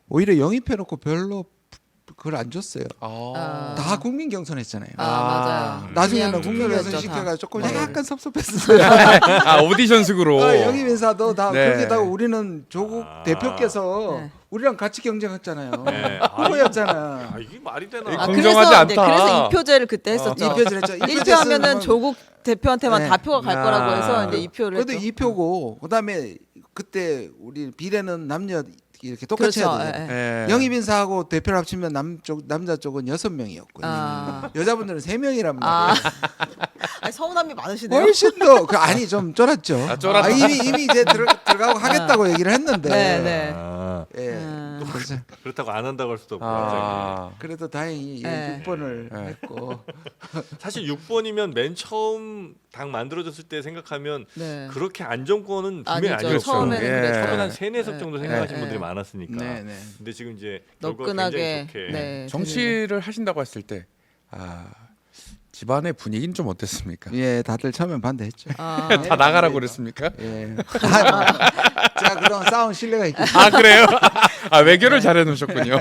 오히려 영입해놓고 별로 그걸 안 줬어요. 다 국민 경선했잖아요. 맞아요. 나중에는 그냥 국민 경선 투표였죠, 시켜가지고 조금 네. 약간 섭섭했어요. 오디션식으로. 영입 인사도 다 네. 거기다가 우리는 조국 대표께서 네. 우리랑 같이 경쟁했잖아요. 네. 후보였잖아. 이게 말이 되나? 공정하지 않다. 그래서 이표제를 그때 했었죠. 이표제를 했죠. 일표 하면은 조국 대표한테만 네. 다 표가 갈 거라고 해서 이제 이표를 그래도 했죠. 2표고 그다음에 그때 우리 비례는 남녀 이렇게 똑같이 그렇죠. 해야 돼요. 예. 영입 인사하고 대표를 합치면 남자 쪽은 6명이었고요. 여자분들은 3명이란 말이에요. 아니, 서운함이 많으시네요. 훨씬 더 아니 좀 쫄았죠. 쫄았다. 이미 이제 들어가고 하겠다고 얘기를 했는데. 네. 예. 그래서 그렇다고 안 한다고 할 수도 없고. 그래도 다행히 네. 6번을 했고. 사실 6번이면 맨 처음 당 만들어졌을 때 생각하면 네. 그렇게 안정권은 분명히 아니죠. 아니었어요. 처음에는 예. 그랬죠. 처음에 한 3, 4석 정도 생각하시는 네. 분들이 많았으니까. 네. 근데 지금 이제 결과가 너끈하게 굉장히 좋게. 네, 정치를 하신다고 했을 때 집안의 분위기는 좀 어땠습니까? 예, 다들 처음엔 반대했죠. 다 나가라고 그랬습니까? 예. 제가 그동안 쌓은 신뢰가 있기 때문에. 그래요? 외교를 잘 해놓으셨군요.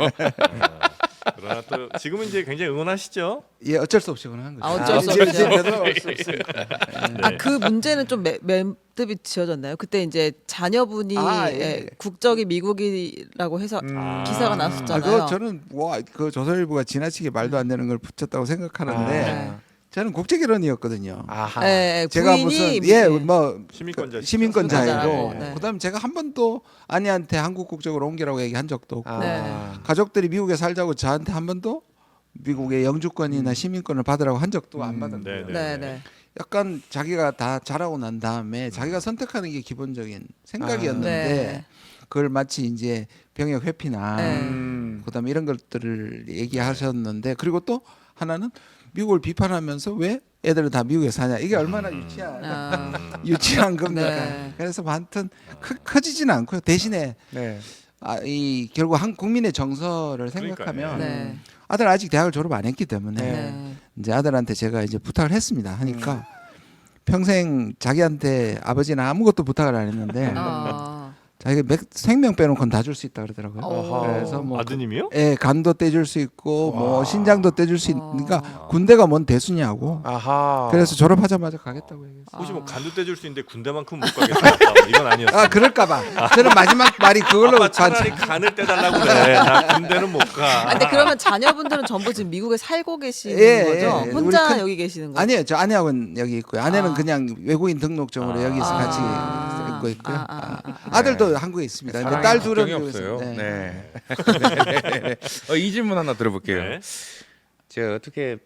그러나 또 지금은 이제 굉장히 응원하시죠. 예, 어쩔 수 없이 그런 거죠. 어쩔 수 제 없죠. 되돌아올 수 없으니까. 그 문제는 좀 맵듭이 지어졌나요? 그때 이제 자녀분이 예. 국적이 미국이라고 해서 기사가 났었잖아요. 그거 저는 그 조선일보가 지나치게 말도 안 되는 걸 붙였다고 생각하는데 저는 국제 결혼이었거든요. 제가 부인이 무슨 뭐 시민권자. 시민권자이고 네. 그다음에 제가 한 번도 아내한테 한국 국적으로 옮기라고 얘기한 적도 없고 네. 가족들이 미국에 살자고 저한테 한 번도 미국의 영주권이나 시민권을 받으라고 한 적도 안 받은 거예요. 네. 약간 자기가 다 잘하고 난 다음에 자기가 선택하는 게 기본적인 생각이었는데 그걸 마치 이제 병역 회피나 그다음에 이런 것들을 얘기하셨는데 그리고 또 하나는 미국을 비판하면서 왜 애들은 다 미국에 사냐 이게 얼마나 유치한 겁니까? 네. 그래서 아무튼 커지지는 않고요. 대신에 이 결국 한 국민의 정서를 생각하면 네. 아들 아직 대학을 졸업 안 했기 때문에 네. 이제 아들한테 제가 이제 부탁을 했습니다. 하니까 평생 자기한테 아버지는 아무것도 부탁을 안 했는데 자기가 생명 빼놓고는 다 줄 수 있다 그러더라고요. 그래서 뭐 아드님이요? 예, 간도 떼줄 수 있고 뭐 신장도 떼줄 수 있으니까 군대가 뭔 대수냐고. 그래서 졸업하자마자 가겠다고 얘기했어요. 혹시 뭐 간도 떼줄 수 있는데 군대만큼 못 가겠다. 이건 아니었어요. 그럴까봐. 저는 마지막 말이 그걸로 아빠 차라리 간을 떼달라고 그래. 나 군대는 못 가. 근데 그러면 자녀분들은 전부 지금 미국에 살고 계시는 거죠? 예. 혼자 우리 여기 계시는 거죠? 아니에요. 저 아내하고는 여기 있고요. 아내는 그냥 외국인 등록증으로 여기서 같이 있고 있고요. 아들도 한국에 있습니다. 근데 딸 둘은 걱정이 여기서. 없어요. 네. 이 질문 하나 들어볼게요. 네. 제가 어떻게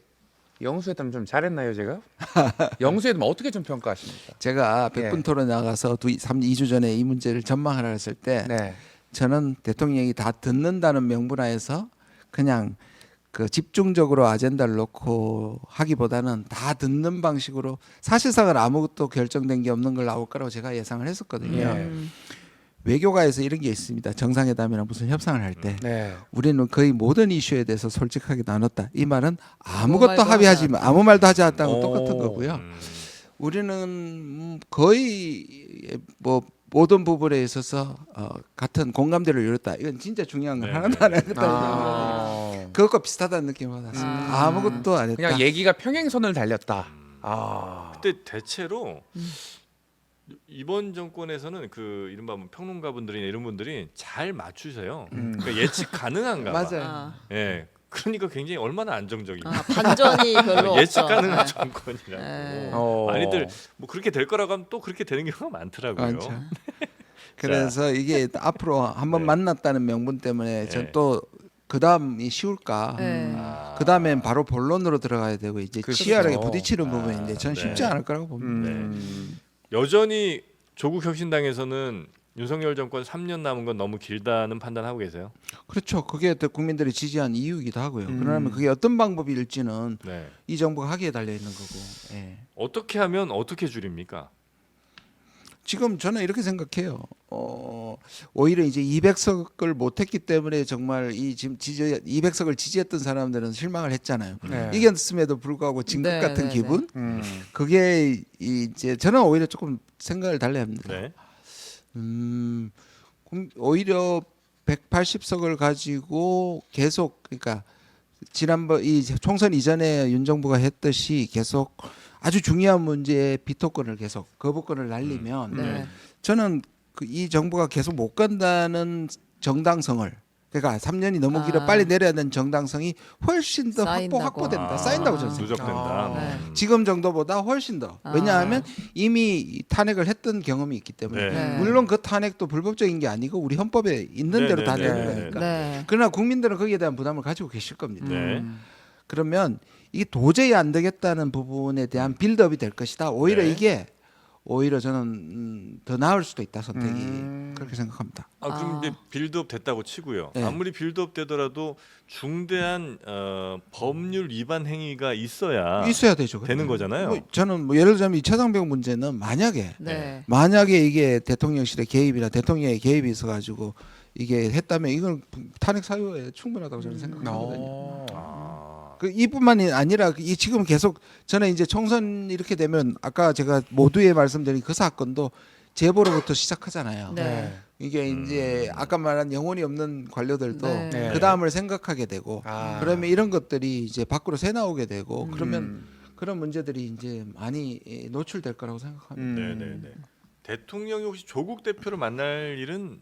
영수회담 좀 잘했나요, 제가? 영수회담 어떻게 좀 평가하십니까? 제가 100분 토론 나가서 2주 전에 이 문제를 전망하라 했을 때 저는 대통령이 다 듣는다는 명분하에서 그냥 그 집중적으로 아젠다를 놓고 하기보다는 다 듣는 방식으로 사실상은 아무것도 결정된 게 없는 걸 나올 거라고 제가 예상을 했었거든요. 외교가에서 이런 게 있습니다. 정상회담이나 무슨 협상을 할 때 네. 우리는 거의 모든 이슈에 대해서 솔직하게 나눴다. 이 말은 아무 아무것도 말도 합의하지 하지 아무 말도 하지 않았다는 건 오. 똑같은 거고요. 음. 우리는 거의 뭐 모든 부분에 있어서 같은 공감대를 이뤘다. 이건 진짜 중요한 건 네, 하나도 안 네. 했다는 아. 그것과 비슷하다는 느낌을 받았습니다. 아무것도 안 했다. 그냥 얘기가 평행선을 달렸다. 아. 그때 대체로 이번 정권에서는 그 이른바 뭐 평론가분들이나 이런 분들이 잘 맞추세요. 그러니까 예측 가능한가 봐. 맞아요. 아, 예. 그러니까 굉장히 얼마나 안정적이냐. 반전이 별로 예측 없죠. 가능한 네. 정권이라고. 네. 많이들 뭐 그렇게 될 거라고 하면 또 그렇게 되는 경우가 많더라고요. 그렇죠. 그래서 이게 앞으로 한번 네. 만났다는 명분 때문에 네. 전 또 그다음이 쉬울까? 네. 아. 그다음엔 바로 본론으로 들어가야 되고 이제 그렇죠. 치열하게 부딪히는 부분인데 전 네. 쉽지 않을 거라고 봅니다. 여전히 조국 혁신당에서는 윤석열 정권 3년 남은 건 너무 길다는 판단하고 계세요? 그렇죠. 그게 또 국민들이 지지한 이유이기도 하고요. 그러면 그게 어떤 방법일지는 네. 이 정부가 하기에 달려 있는 거고. 예. 어떻게 하면 어떻게 줄입니까? 지금 저는 이렇게 생각해요. 오히려 이제 200석을 못했기 때문에 정말 이 지금 200석을 지지했던 사람들은 실망을 했잖아요. 네. 이겼음에도 불구하고 진 것 네, 같은 네, 기분. 음. 그게 이제 저는 오히려 조금 생각을 달리 합니다. 네. 오히려 180석을 가지고 계속 그러니까 지난번 이 총선 이전에 윤 정부가 했듯이 계속 아주 중요한 문제에 비토권을 계속 거부권을 날리면 네. 저는 이 정부가 계속 못 간다는 정당성을 그러니까 3년이 너무 길어 빨리 내려야 되는 정당성이 훨씬 더 쌓인다고. 확보됩니다. 쌓인다고 저는 생각해요. 누적된다. 네. 지금 정도보다 훨씬 더. 왜냐하면 이미 탄핵을 했던 경험이 있기 때문에. 네. 물론 그 탄핵도 불법적인 게 아니고 우리 헌법에 있는 네, 대로 네, 다 네, 되는 네, 거니까. 네. 그러나 국민들은 거기에 대한 부담을 가지고 계실 겁니다. 네. 그러면 이게 도저히 안 되겠다는 부분에 대한 빌드업이 될 것이다. 오히려 네. 이게 오히려 저는 더 나을 수도 있다 선택이 그렇게 생각합니다. 그럼 이제 빌드업 됐다고 치고요. 네. 아무리 빌드업 되더라도 중대한 법률 위반 행위가 있어야 있어야 되죠. 되는 거잖아요. 뭐 저는 뭐 예를 들자면 이 최상병 문제는 만약에 네. 이게 대통령실의 개입이나 대통령의 개입이 있어가지고 이게 했다면 이건 탄핵 사유에 충분하다고 저는 생각하거든요. 이뿐만이 아니라 이 지금 계속 저는 이제 총선 이렇게 되면 아까 제가 모두에 말씀드린 그 사건도 제보로부터 시작하잖아요. 네. 이게 이제 아까 말한 영혼이 없는 관료들도 네. 그 다음을 생각하게 되고 아. 그러면 이런 것들이 이제 밖으로 새 나오게 되고 그러면 그런 문제들이 이제 많이 노출될 거라고 생각합니다. 네네네. 대통령이 혹시 조국 대표를 만날 일은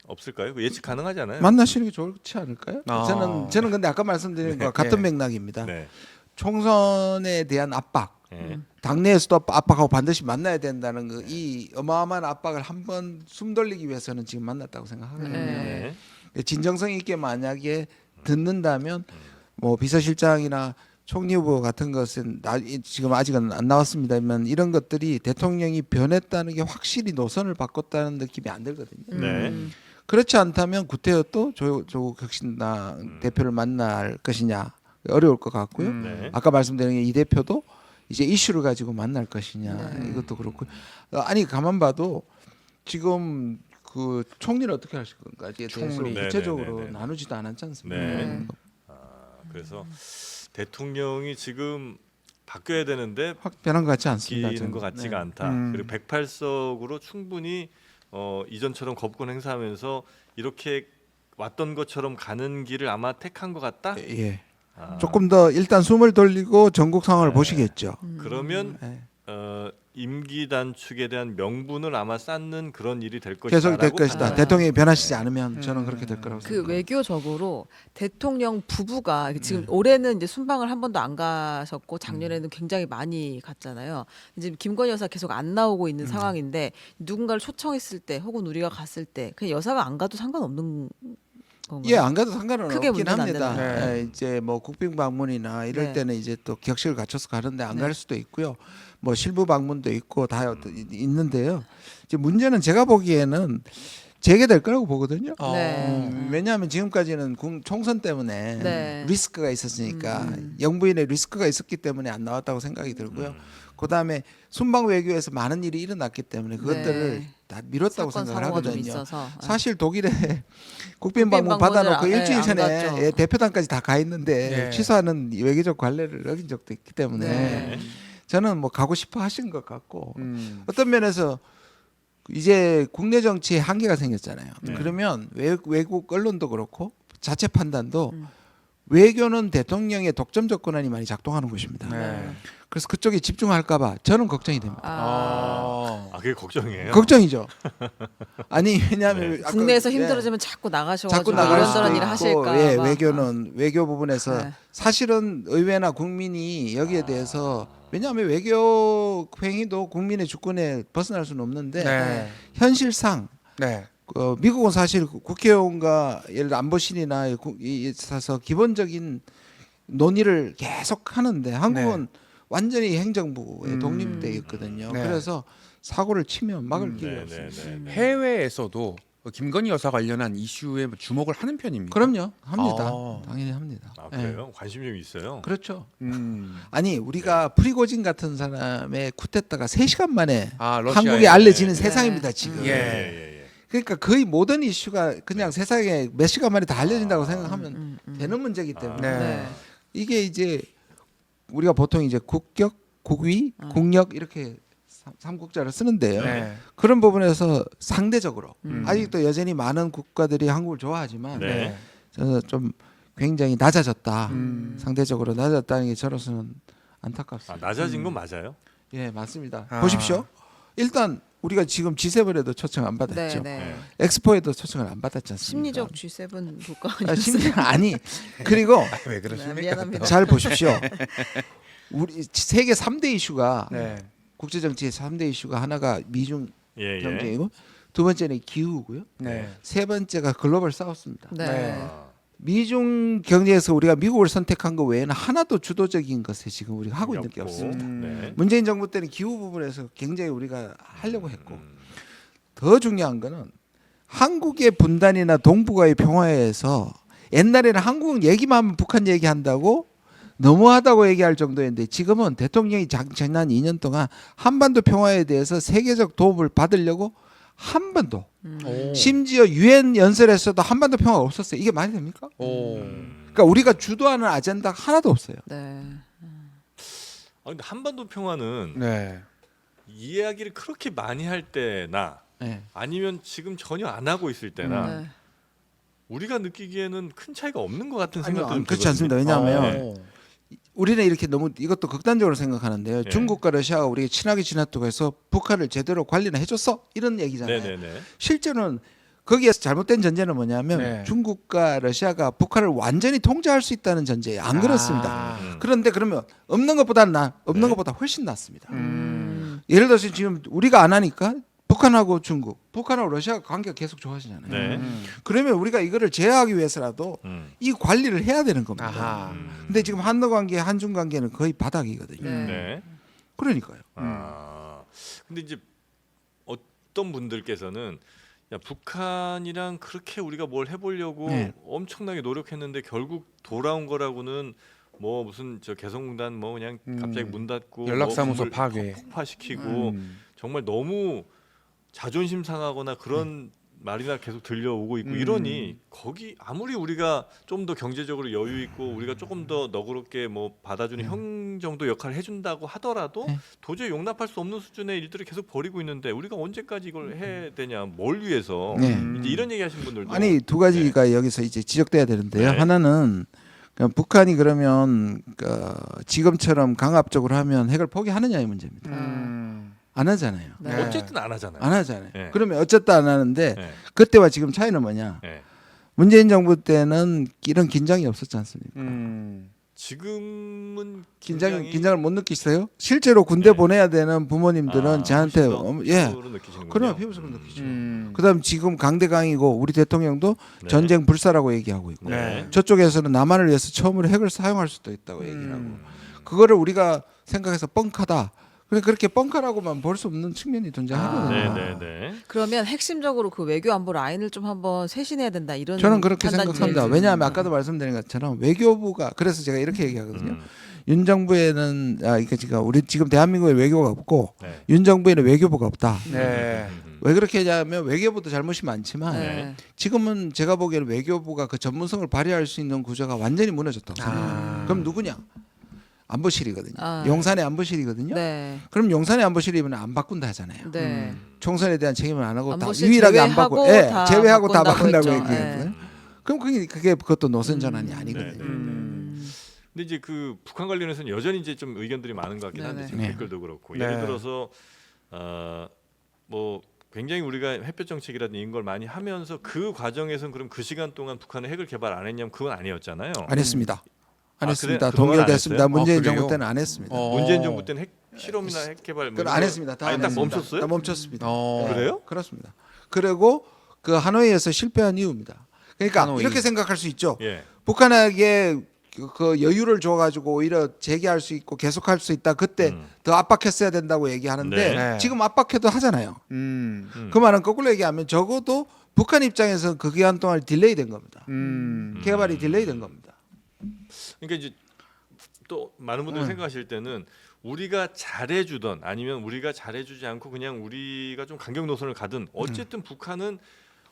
없을까요? 예측 가능하잖아요. 만나시는 게 좋지 않을까요? 아. 저는 근데 아까 말씀드린 거와 같은 맥락입니다. 네. 총선에 대한 압박, 네. 당내에서도 압박하고 반드시 만나야 된다는 이 어마어마한 압박을 한번 숨 돌리기 위해서는 지금 만났다고 생각하거든요. 네. 진정성 있게 만약에 듣는다면 뭐 비서실장이나 총리 후보 같은 것은 지금 아직은 안 나왔습니다만 이런 것들이 대통령이 변했다는 게 확실히 노선을 바꿨다는 느낌이 안 들거든요. 네. 그렇지 않다면 구태여 조국 혁신당 대표를 만날 것이냐 어려울 것 같고요. 네. 아까 말씀드린 게 이 대표도 이제 이슈를 가지고 만날 것이냐 이것도 그렇고 아니 가만 봐도 지금 그 총리를 어떻게 하실 건가에 대해서 총리. 구체적으로 네, 네, 네. 나누지도 않았지 않습니까? 네. 그래서 대통령이 지금 바뀌어야 되는데 확 변한 것 같지 않습니다. 바뀌는 것 저는. 같지가 네. 않다. 그리고 108석으로 충분히 이전처럼 거부권 행사하면서 이렇게 왔던 것처럼 가는 길을 아마 택한 것 같다. 예. 아, 조금 더 일단 숨을 돌리고 전국 상황을 보시겠죠. 그러면 네. 임기 단축에 대한 명분을 아마 쌓는 그런 일이 될 것이다. 계속 될 것이다. 아. 대통령이 변하시지 않으면 저는 그렇게 될 거라고 그 생각합니다. 외교적으로 대통령 부부가 지금 올해는 이제 순방을 한 번도 안 가셨고 작년에는 굉장히 많이 갔잖아요. 이제 김건희 여사 계속 안 나오고 있는 상황인데 누군가를 초청했을 때 혹은 우리가 갔을 때 그냥 여사가 안 가도 상관없는 건가요? 예, 안 가도 상관은 크게 없긴 문제는 안 합니다. 되는 거예요. 예, 이제 뭐 국빈 방문이나 이럴 네. 때는 이제 또 격식을 갖춰서 가는데 안 네. 갈 수도 있고요. 뭐 실부 방문도 있고 다 있는데요. 이제 문제는 제가 보기에는 재개될 거라고 보거든요. 네. 왜냐하면 지금까지는 총선 때문에 네. 리스크가 있었으니까 영부인의 리스크가 있었기 때문에 안 나왔다고 생각이 들고요. 그다음에 순방 외교에서 많은 일이 일어났기 때문에 그것들을 네. 다 미뤘다고 사건 생각을 사고가 좀 하거든요. 있어서. 사실 독일에 국빈 방문 국빈 받아놓고 방문을 일주일 안 전에 갔죠. 예, 대표단까지 다 가 있는데 네. 취소하는 외교적 관례를 어긴 적도 있기 때문에 네. 저는 뭐 가고 싶어 하신 것 같고 어떤 면에서 이제 국내 정치에 한계가 생겼잖아요. 네. 그러면 외국 언론도 그렇고 자체 판단도 외교는 대통령의 독점적 권한이 많이 작동하는 곳입니다. 네. 그래서 그쪽에 집중할까봐 저는 걱정이 됩니다. 아, 그게 걱정이에요. 걱정이죠. 아니 왜냐하면 아까 국내에서 예, 힘들어지면 자꾸 나가셔가지고 자꾸 나갈 이런저런 수도 일을 있고, 하실까 예, 봐. 외교는 외교 부분에서 네. 사실은 의회나 국민이 여기에 대해서 왜냐하면 외교 행위도 국민의 주권에 벗어날 수는 없는데 네. 현실상 네. 미국은 사실 국회의원과 예를 들어 안보실이나 있어서 기본적인 논의를 계속 하는데 한국은 완전히 행정부에 독립돼 있거든요. 네. 그래서 사고를 치면 막을 길이 네, 없습니다. 네, 네. 해외에서도 김건희 여사 관련한 이슈에 주목을 하는 편입니까? 그럼요, 합니다. 아. 당연히 합니다. 아, 예. 그래요? 관심이 좀 있어요. 그렇죠. 음. 아니 우리가 프리고진 같은 사람의 쿠데타가 3시간 만에 아, 러시아에. 한국에 알려지는 네. 세상입니다 지금. 예. 예. 그러니까 거의 모든 이슈가 그냥 세상에 몇 시간 만에 다 알려진다고 생각하면 되는 문제이기 때문에 네. 네. 이게 이제 우리가 보통 이제 국격, 국위, 국력 이렇게 삼국자를 쓰는데요. 네. 그런 부분에서 상대적으로 음. 아직도 여전히 많은 국가들이 한국을 좋아하지만 네. 저는 좀 굉장히 낮아졌다. 음. 상대적으로 낮아졌다는 게 저로서는 아, 안타깝습니다. 낮아진 건 맞아요? 예, 맞습니다. 아. 보십시오. 일단 우리가 지금 G7에도 초청 안 받았죠. 네, 네. 엑스포에도 초청을 안 받았지 않습니까? 심리적 G7 국가 아, 심지어 아니 그리고 왜 네, 그러십니까? 미안합니다. 잘 보십시오. 우리 세계 3대 이슈가 네. 국제 정치의 3대 이슈가 하나가 미중 예, 경쟁이고 두 번째는 기후고요. 네. 세 번째가 글로벌 사우스입니다. 네. 네. 아, 미중 경제에서 우리가 미국을 선택한 것 외에는 하나도 주도적인 것에 지금 우리가 하고 있는 게 없고. 없습니다. 네. 문재인 정부 때는 기후 부분에서 굉장히 우리가 하려고 했고 음. 더 중요한 거는 한국의 분단이나 동북아의 평화에서 옛날에는 한국 얘기만 하면 북한 얘기한다고 너무하다고 얘기할 정도였는데 지금은 대통령이 지난 2년 동안 한반도 평화에 대해서 세계적 도움을 받으려고 한 번도 오. 심지어 유엔 연설에서도 한반도 평화가 없었어요. 이게 말이 됩니까? 오. 그러니까 우리가 주도하는 아젠다가 하나도 없어요. 네. 아, 근데 한반도 평화는 네. 이야기를 그렇게 많이 할 때나 네. 아니면 지금 전혀 안 하고 있을 때나 네. 우리가 느끼기에는 큰 차이가 없는 것 같은 아니요, 생각도 좀 그렇지 않습니다. 들거든요. 왜냐하면 네. 우리는 이렇게 너무 이것도 극단적으로 생각하는데요. 네. 중국과 러시아가 우리가 친하게 지냈다고 해서 북한을 제대로 관리는 해줬어? 이런 얘기잖아요. 네네네. 실제로는 거기에서 잘못된 전제는 뭐냐면 네. 중국과 러시아가 북한을 완전히 통제할 수 있다는 전제예요. 안 그렇습니다. 아. 그런데 그러면 없는 것보다는 없는 네. 것보다 훨씬 낫습니다. 음. 예를 들어서 지금 우리가 안 하니까 북한하고 중국, 북한하고 러시아가 관계가 계속 좋아지잖아요. 네. 그러면 우리가 이거를 제어하기 위해서라도 이 관리를 해야 되는 겁니다. 아하. 근데 지금 한러 관계, 한중 관계는 거의 바닥이거든요. 네. 네. 그러니까요. 아. 근데 이제 어떤 분들께서는 야, 북한이랑 그렇게 우리가 뭘 해보려고 네. 엄청나게 노력했는데 결국 돌아온 거라고는 뭐 무슨 저 개성공단 뭐 그냥 갑자기 문 닫고 연락사무소 뭐 파괴. 폭파시키고 음. 정말 너무 자존심 상하거나 그런 말이나 계속 들려오고 있고 이러니 거기 아무리 우리가 좀 더 경제적으로 여유 있고 우리가 조금 더 너그럽게 뭐 받아주는 형 정도 역할을 해준다고 하더라도 네. 도저히 용납할 수 없는 수준의 일들을 계속 벌이고 있는데 우리가 언제까지 이걸 해야 되냐 뭘 위해서 네. 이제 이런 얘기 하신 분들도 아니 두 가지가 여기서 이제 지적돼야 되는데요. 네. 하나는 그냥 북한이 그러면 지금처럼 강압적으로 하면 핵을 포기하느냐의 문제입니다. 안 하잖아요. 네. 어쨌든 안 하잖아요. 안 하잖아요. 네. 그러면 어쨌든 안 하는데 네. 그때와 지금 차이는 뭐냐? 네. 문재인 정부 때는 이런 긴장이 없었지 않습니까? 지금은 굉장히 긴장을 못 느끼세요? 실제로 군대 네. 보내야 되는 부모님들은 저한테 예, 느끼시는군요. 그러면 피부색을 느끼죠. 음. 그다음 지금 강대강이고 우리 대통령도 네. 전쟁 불사라고 얘기하고 있고 네. 저쪽에서는 남한을 위해서 처음으로 핵을 사용할 수도 있다고 얘기를 하고 음. 그거를 우리가 생각해서 뻥카다 그래 그렇게 뻥카라고만 볼 수 없는 측면이 존재하거든요. 네네네. 그러면 핵심적으로 그 외교 안보 라인을 좀 한번 쇄신해야 된다 이런 저는 그렇게 판단이세요? 생각합니다. 왜냐하면 아까도 말씀드린 것처럼 외교부가 그래서 제가 이렇게 얘기하거든요. 윤 정부에는 이게 지금 우리 지금 대한민국에 외교가 없고 네. 윤 정부에는 외교부가 없다. 네. 왜 그렇게 하냐면 외교부도 잘못이 많지만 네. 지금은 제가 보기에는 외교부가 그 전문성을 발휘할 수 있는 구조가 완전히 무너졌다고 생각합니다. 그럼 누구냐? 안보실이거든요. 아. 용산의 안보실이거든요. 네. 그럼 용산의 안보실이면 안 바꾼다 하잖아요. 네. 총선에 대한 책임을 안 하고 다 안보실 유일하게 안 바꾸고 제외하고 다 제외하고 다 바꾼다고 바꾼다고 했죠. 얘기했거든요. 그럼 그게 그것도 노선 전환이 아니거든요. 네, 네, 네. 근데 이제 그 북한 관련해서는 여전히 이제 좀 의견들이 많은 것 같긴 한데 네네. 지금 네. 댓글도 그렇고 네. 예를 들어서 뭐 굉장히 우리가 햇볕 정책이라든지 이런 걸 많이 하면서 그 과정에서는 그럼 그 시간 동안 북한은 핵을 개발 안 했냐면 그건 아니었잖아요. 안 했습니다. 안 아, 했습니다. 그래? 그동안 안 동결됐습니다. 했어요? 문재인 그래요? 정부 때는 안 했습니다. 문재인 정부 때는 핵 실험이나 핵 개발 뭐 그건 이런 안 거- 했습니다. 다 아니, 안 딱 했습니다. 멈췄어요? 다 멈췄습니다. 그래요? 그렇습니다. 그리고 그 하노이에서 실패한 이유입니다. 그러니까 하노이. 이렇게 생각할 수 있죠. 예. 북한에게 그 여유를 줘가지고 오히려 재개할 수 있고 계속할 수 있다. 그때 더 압박했어야 된다고 얘기하는데 네. 네. 지금 압박해도 하잖아요. 음. 그 말은 거꾸로 얘기하면 적어도 북한 입장에서 그 기간 동안 딜레이된 겁니다. 개발이 딜레이된 겁니다. 그러니까 이제 또 많은 분들이 생각하실 때는 우리가 잘해주던 아니면 우리가 잘해주지 않고 그냥 우리가 좀 강경 노선을 가든 어쨌든 북한은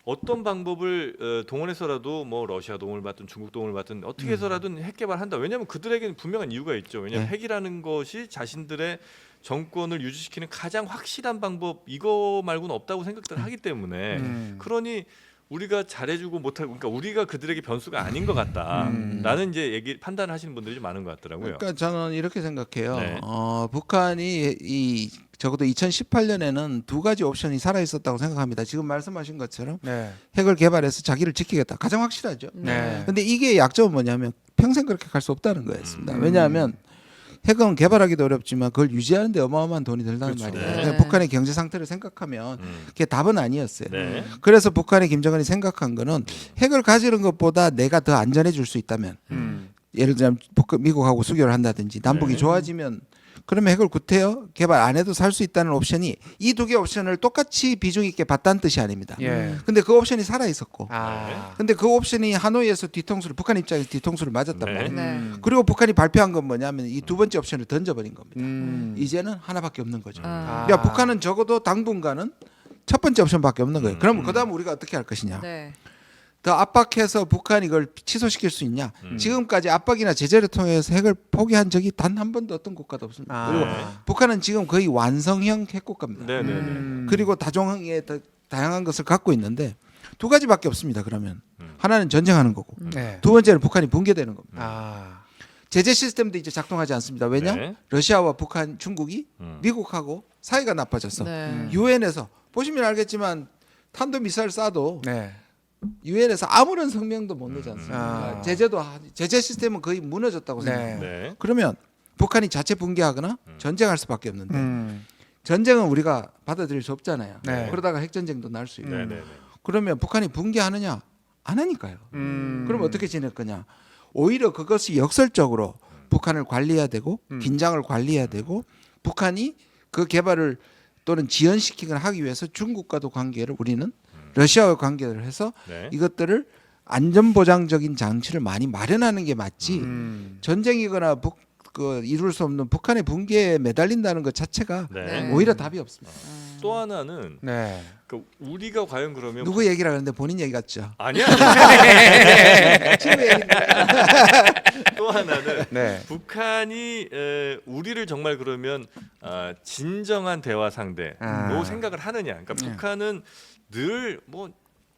어떤 방법을 동원해서라도 뭐 러시아 도움을 받든 중국 도움을 받든 어떻게 해서라든 핵 개발한다. 왜냐하면 그들에게는 분명한 이유가 있죠. 왜냐하면 네. 핵이라는 것이 자신들의 정권을 유지시키는 가장 확실한 방법 이거 말고는 없다고 생각들 하기 때문에 그러니 우리가 잘해주고 못하고 그러니까 우리가 그들에게 변수가 아닌 것 같다라는 이제 판단을 하시는 분들이 좀 많은 것 같더라고요. 그러니까 저는 이렇게 생각해요. 네. 북한이 이 적어도 2018년에는 두 가지 옵션이 살아 있었다고 생각합니다. 지금 말씀하신 것처럼 네. 핵을 개발해서 자기를 지키겠다. 가장 확실하죠. 네. 근데 이게 약점은 뭐냐면 평생 그렇게 갈 수 없다는 거였습니다. 왜냐하면 핵은 개발하기도 어렵지만 그걸 유지하는데 어마어마한 돈이 들다는 그렇죠. 말이에요. 네. 그러니까 북한의 경제 상태를 생각하면 그게 답은 아니었어요. 네. 그래서 북한의 김정은이 생각한 거는 핵을 가지는 것보다 내가 더 안전해 줄 수 있다면 예를 들면 미국하고 수교를 한다든지 남북이 네. 좋아지면 그러면 핵을 구태여 개발 안 해도 살 수 있다는 옵션이 이 두 개 옵션을 똑같이 비중 있게 봤다는 뜻이 아닙니다. 예. 근데 그 옵션이 살아 있었고 아. 근데 그 옵션이 하노이에서 뒤통수를 북한 입장에서 뒤통수를 맞았단 네. 말이에요. 네. 그리고 북한이 발표한 건 뭐냐면 이 두 번째 옵션을 던져버린 겁니다. 음. 이제는 하나밖에 없는 거죠. 아. 그러니까 북한은 적어도 당분간은 첫 번째 옵션밖에 없는 거예요. 그럼 그다음 우리가 어떻게 할 것이냐? 네. 더 압박해서 북한이 이걸 취소시킬 수 있냐? 지금까지 압박이나 제재를 통해서 핵을 포기한 적이 단 한 번도 어떤 국가도 없습니다. 아. 그리고 북한은 지금 거의 완성형 핵국가입니다. 네네네. 그리고 다종의 다양한 것을 갖고 있는데 두 가지밖에 없습니다. 그러면 하나는 전쟁하는 거고 네. 두 번째는 북한이 붕괴되는 겁니다. 아. 제재 시스템도 이제 작동하지 않습니다. 왜냐? 네. 러시아와 북한, 중국이 미국하고 사이가 나빠졌어. 네. 유엔에서 보시면 알겠지만 탄도 미사일 쏴도 네. 유엔에서 아무런 성명도 못 내지 않습니까? 아. 제재 시스템은 거의 무너졌다고 생각해요. 네. 네. 그러면 북한이 자체 붕괴하거나 전쟁할 수밖에 없는데 음. 전쟁은 우리가 받아들일 수 없잖아요. 네. 그러다가 핵전쟁도 날 수 있고. 네네네. 그러면 북한이 붕괴하느냐? 안 하니까요. 그럼 어떻게 지낼 거냐? 오히려 그것이 역설적으로 북한을 관리해야 되고 긴장을 관리해야 되고 북한이 그 개발을 또는 지연시키거나 하기 위해서 중국과도 관계를 우리는 러시아와 관계를 해서 네. 이것들을 안전보장적인 장치를 많이 마련하는 게 맞지 전쟁이거나 이룰 수 없는 북한의 붕괴에 매달린다는 것 자체가 네. 오히려 답이 없습니다. 또 하나는 네. 그 우리가 과연 그러면 누구 얘기라 그러는데 본인 얘기 같죠? 아니야. 친구 얘기. 또 하나는 네. 북한이 우리를 정말 그러면 진정한 대화 상대로 아. 생각을 하느냐. 그러니까 네. 북한은 늘 뭐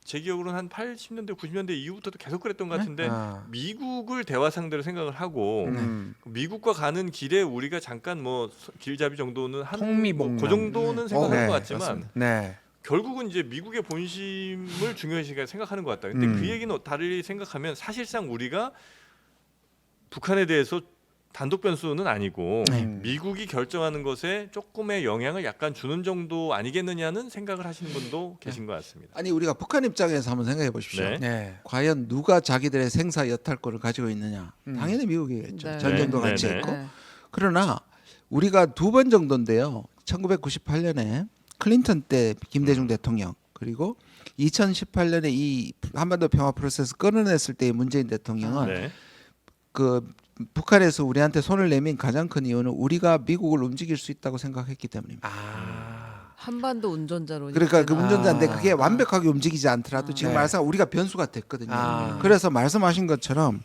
제 기억으로는 한 80년대 90년대 이후부터도 계속 그랬던 것 같은데 아. 미국을 대화 상대로 생각을 하고 음. 미국과 가는 길에 우리가 잠깐 뭐 길잡이 정도는 한 통미봉남. 그 정도는 생각할 네, 것 같지만 맞습니다. 네. 결국은 이제 미국의 본심을 중요시 생각하는 것 같다. 근데 그 얘기는 달리 생각하면 사실상 우리가 북한에 대해서 단독 변수는 아니고 네. 미국이 결정하는 것에 조금의 영향을 약간 주는 정도 아니겠느냐는 생각을 하시는 분도 계신 것 같습니다. 아니 우리가 북한 입장에서 한번 생각해 보십시오. 네. 네. 과연 누가 자기들의 생사 여탈권을 가지고 있느냐? 당연히 미국이겠죠. 네. 전쟁도 네, 같이 네, 했고. 네. 그러나 우리가 두 번 정도인데요. 1998년에 클린턴 때 김대중 대통령 그리고 2018년에 이 한반도 평화 프로세스 끊어냈을 때의 문재인 대통령은 네. 그 북한에서 우리한테 손을 내민 가장 큰 이유는 우리가 미국을 움직일 수 있다고 생각했기 때문입니다. 한반도 운전자로. 그러니까 그 운전자인데 그게 완벽하게 움직이지 않더라도 지금 네. 말씀 우리가 변수가 됐거든요. 아. 그래서 말씀하신 것처럼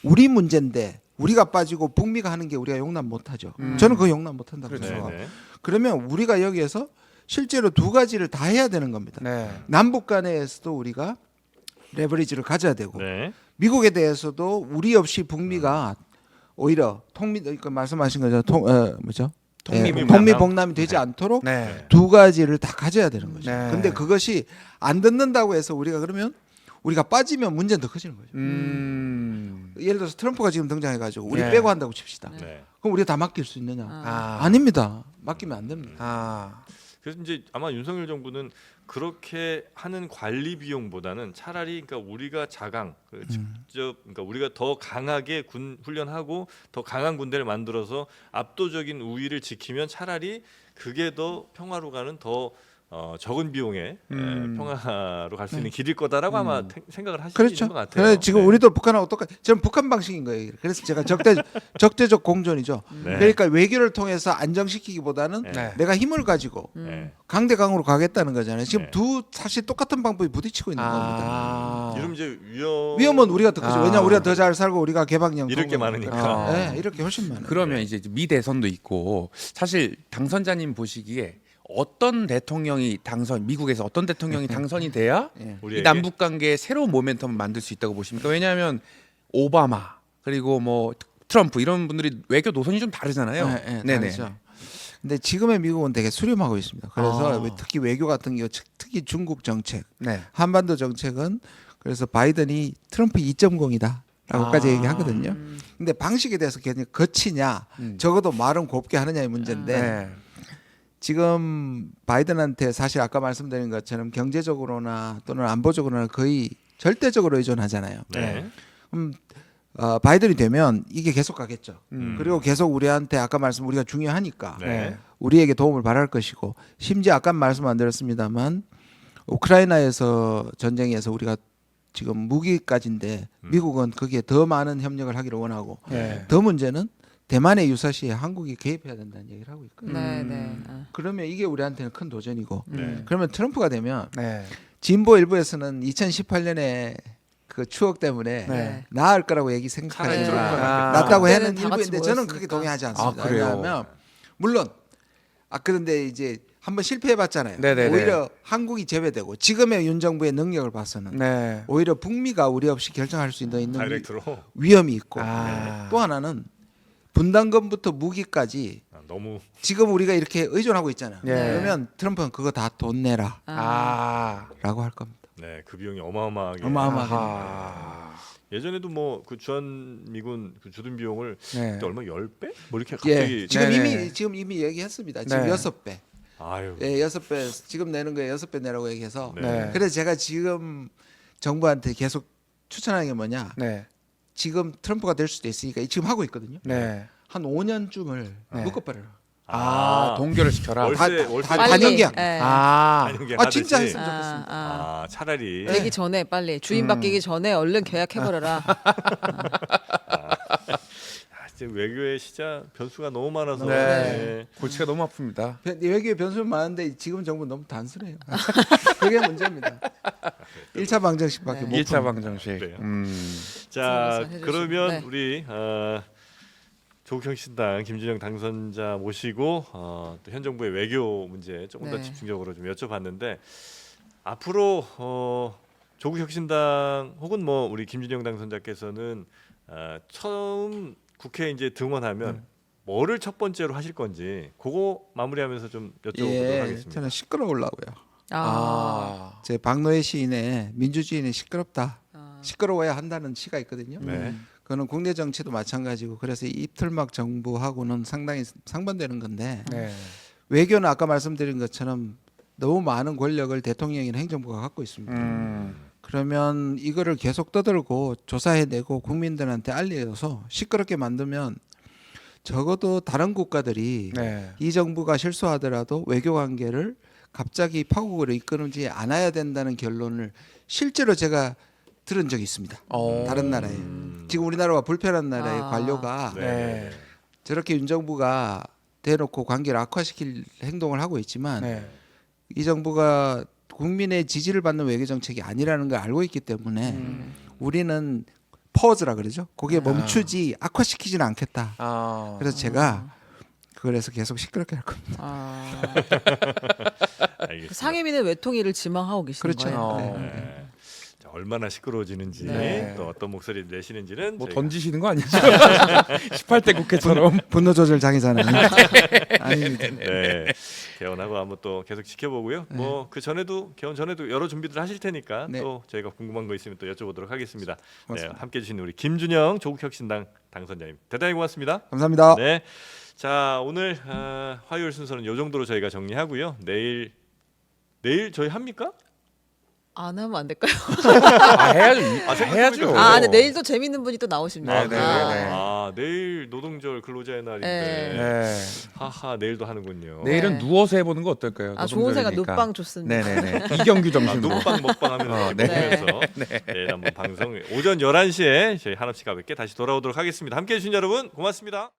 우리 문제인데 우리가 빠지고 북미가 하는 게 우리가 용납 못하죠. 저는 그거 용납 못한다고 그렇죠. 네. 생각해요. 네. 그러면 우리가 여기에서 실제로 두 가지를 다 해야 되는 겁니다. 네. 남북 간에서도 우리가 레버리지를 가져야 되고 네. 미국에 대해서도 우리 없이 북미가 오히려 그 말씀하신 거죠. 뭐죠? 통미봉남. 통미봉남이 되지 않도록 네. 두 가지를 다 가져야 되는 거죠. 네. 근데 그것이 안 듣는다고 해서 우리가 그러면 우리가 빠지면 문제는 더 커지는 거죠. 예를 들어서 트럼프가 지금 등장해가지고 우리 네. 빼고 한다고 칩시다. 네. 그럼 우리가 다 맡길 수 있느냐? 아. 아닙니다. 맡기면 안 됩니다. 아. 그래서 이제 아마 윤석열 정부는 그렇게 하는 관리 비용보다는 차라리 그러니까 우리가 자강 직접 그러니까 우리가 더 강하게 군 훈련하고 더 강한 군대를 만들어서 압도적인 우위를 지키면 차라리 그게 더 평화로 가는 더 적은 비용의 평화로 갈 수 있는 길일 거다라고 아마 생각을 하시는 그렇죠. 것 같아요. 그래 지금 네. 우리도 북한하고 똑같. 저는 북한 방식인 거예요. 그래서 제가 적대적 공존이죠. 네. 그러니까 외교를 통해서 안정시키기보다는 네. 내가 힘을 가지고 네. 강대강으로 가겠다는 거잖아요. 지금 네. 두 사실 똑같은 방법이 부딪히고 있는 겁니다. 아. 이름 이제 위험은 우리가 더 크죠. 아. 왜냐 우리가 더 잘 살고 우리가 개방형 잃을 게 통로. 많으니까. 네, 이렇게 훨씬 많아요. 그러면 이제 미 대선도 있고 사실 당선자님 보시기에 어떤 대통령이 미국에서 어떤 대통령이 당선이 돼야 예. 이 우리에게? 남북 관계에 새로운 모멘텀을 만들 수 있다고 보십니까? 왜냐하면 오바마 그리고 뭐 트럼프 이런 분들이 외교 노선이 좀 다르잖아요. 네네. 다르죠. 근데 지금의 미국은 되게 수렴하고 있습니다. 그래서 아. 특히 외교 같은 경우 특히 중국 정책, 네. 한반도 정책은 그래서 바이든이 트럼프 2.0이다라고까지 아. 얘기하거든요. 근데 방식에 대해서 굉장히 거치냐, 적어도 말은 곱게 하느냐의 문제인데 네. 지금 바이든한테 사실 아까 말씀드린 것처럼 경제적으로나 또는 안보적으로나 거의 절대적으로 의존하잖아요. 네. 바이든이 되면 이게 계속 가겠죠. 음. 그리고 계속 우리한테 아까 말씀 우리가 중요하니까 네. 우리에게 도움을 바랄 것이고 심지어 아까 말씀 안 드렸습니다만 우크라이나에서 전쟁에서 우리가 지금 무기까지인데 미국은 거기에 더 많은 협력을 하기를 원하고 네. 더 문제는 대만의 유사시에 한국이 개입해야 된다는 얘기를 하고 있거든요. 네, 네. 그러면 이게 우리한테는 큰 도전이고 네. 그러면 트럼프가 되면 네. 진보 일부에서는 2018년에 그 추억 때문에 네. 나을 거라고 얘기 차라리 생각하니까 트럼프가 낫다고 그때는 하는 다 같이 일부인데 저는 모였으니까. 그렇게 동의하지 않습니다. 아, 그래요? 왜냐하면 물론 그런데 이제 한번 실패해봤잖아요. 네네네. 오히려 한국이 제외되고 지금의 윤 정부의 능력을 봐서는 네. 오히려 북미가 우리 없이 결정할 수 있는 다이렉트로 위험이 있고 아. 또 하나는 분담금부터 무기까지 너무 지금 우리가 이렇게 의존하고 있잖아요. 네. 그러면 트럼프는 그거 다 돈 내라라고 아. 할 겁니다. 네, 그 비용이 어마어마하게 어마어마하게. 아하. 예전에도 뭐 그 주한 미군 그 주둔 비용을 네. 그때 얼마 10배? 뭐 이렇게 예, 갑자기 네네. 지금 이미 얘기했습니다. 지금 네. 6배. 아유. 예, 6배 지금 내는 거에 6배 내라고 얘기해서 네. 그래서 제가 지금 정부한테 계속 추천하는 게 뭐냐? 네. 지금 트럼프가 될 수도 있으니까 지금 하고 있거든요. 네. 한 5년쯤을 네. 묶어버려라. 아, 동결을 시켜라. 월세 다- 월세 다- 빨리. 단연기야. 예. 아. 단연기야 아 진짜 하듯이. 했으면 좋겠습니다. 아, 차라리 되기 전에 빨리 주인 바뀌기 전에 얼른 계약해버려라. 지금 외교의 시장 변수가 너무 많아서 네. 네. 골치가 너무 아픕니다. 외교의 변수는 많은데 지금 정부 너무 단순해요. 그게 문제입니다. 1차 방정식밖에 네. 못 1차 푼 방정식. 그래요. 자, 해주시고. 그러면 네. 우리 조국혁신당 김진영 당선자 모시고 또 현 정부의 외교 문제 조금 더 네. 집중적으로 좀 여쭤봤는데 앞으로 조국혁신당 혹은 뭐 우리 김진영 당선자께서는 처음 국회에 이제 등원하면 뭐를 첫 번째로 하실 건지 그거 마무리하면서 좀 여쭤보도록 예, 하겠습니다. 저는 시끄러우려고요. 아. 제 박노해 시인의 민주주의는 시끄럽다. 시끄러워야 한다는 시가 있거든요. 네. 그거는 국내 정치도 마찬가지고 그래서 이 입틀막 정부하고는 상당히 상반되는 건데 네. 외교는 아까 말씀드린 것처럼 너무 많은 권력을 대통령이나 행정부가 갖고 있습니다. 그러면 이거를 계속 떠들고 조사해내고 국민들한테 알려서 시끄럽게 만들면 적어도 다른 국가들이 네. 이 정부가 실수하더라도 외교 관계를 갑자기 파국으로 이끌지 않아야 된다는 결론을 실제로 제가 들은 적이 있습니다. 다른 나라에. 지금 우리나라와 불편한 나라의 아. 관료가 네. 저렇게 윤 정부가 대놓고 관계를 악화시킬 행동을 하고 있지만 네. 이 정부가 국민의 지지를 받는 외교 정책이 아니라는 걸 알고 있기 때문에 우리는 퍼즈라 그러죠. 거기에 멈추지 악화시키지는 않겠다. 아. 그래서 제가 그래서 계속 시끄럽게 할 겁니다. 아, 알겠습니다. 상임위는 외통위를 지망하고 계시는 그렇죠. 거예요. 네. 네. 자, 얼마나 시끄러워지는지 네. 또 어떤 목소리를 내시는지는 뭐 저희가 던지시는 거 아니죠? 18대 국회처럼. 분노 조절 장애자는 아닙니다. 네. 개헌하고 한번 또 계속 지켜보고요. 뭐 그 전에도 개헌 전에도 여러 준비들 하실 테니까 네. 또 저희가 궁금한 거 있으면 또 여쭤보도록 하겠습니다. 네, 고맙습니다. 함께 해주신 우리 김준영 조국혁신당 당선자님 대단히 고맙습니다. 감사합니다. 네. 자 오늘 화요일 순서는 이 정도로 저희가 정리하고요. 내일 저희 합니까? 안 하면 안 될까요? 아, 해야죠. 해야죠. 아, 근데 내일도 재밌는 분이 또 나오십니다. 네, 네, 아, 네, 네. 아 내일 노동절 근로자의 날인데 네. 하하 내일도 하는군요. 내일은 네. 누워서 해보는 거 어떨까요? 아, 좋은 생각 노동절이니까. 눕방 좋습니다. 네네네. 이경규 아, 정신으로. 눈빵 먹방하면서 네. 보면서 내일 한번 방송 오전 11시에 저희 한없이 가볍게 다시 돌아오도록 하겠습니다. 함께해 주신 여러분 고맙습니다.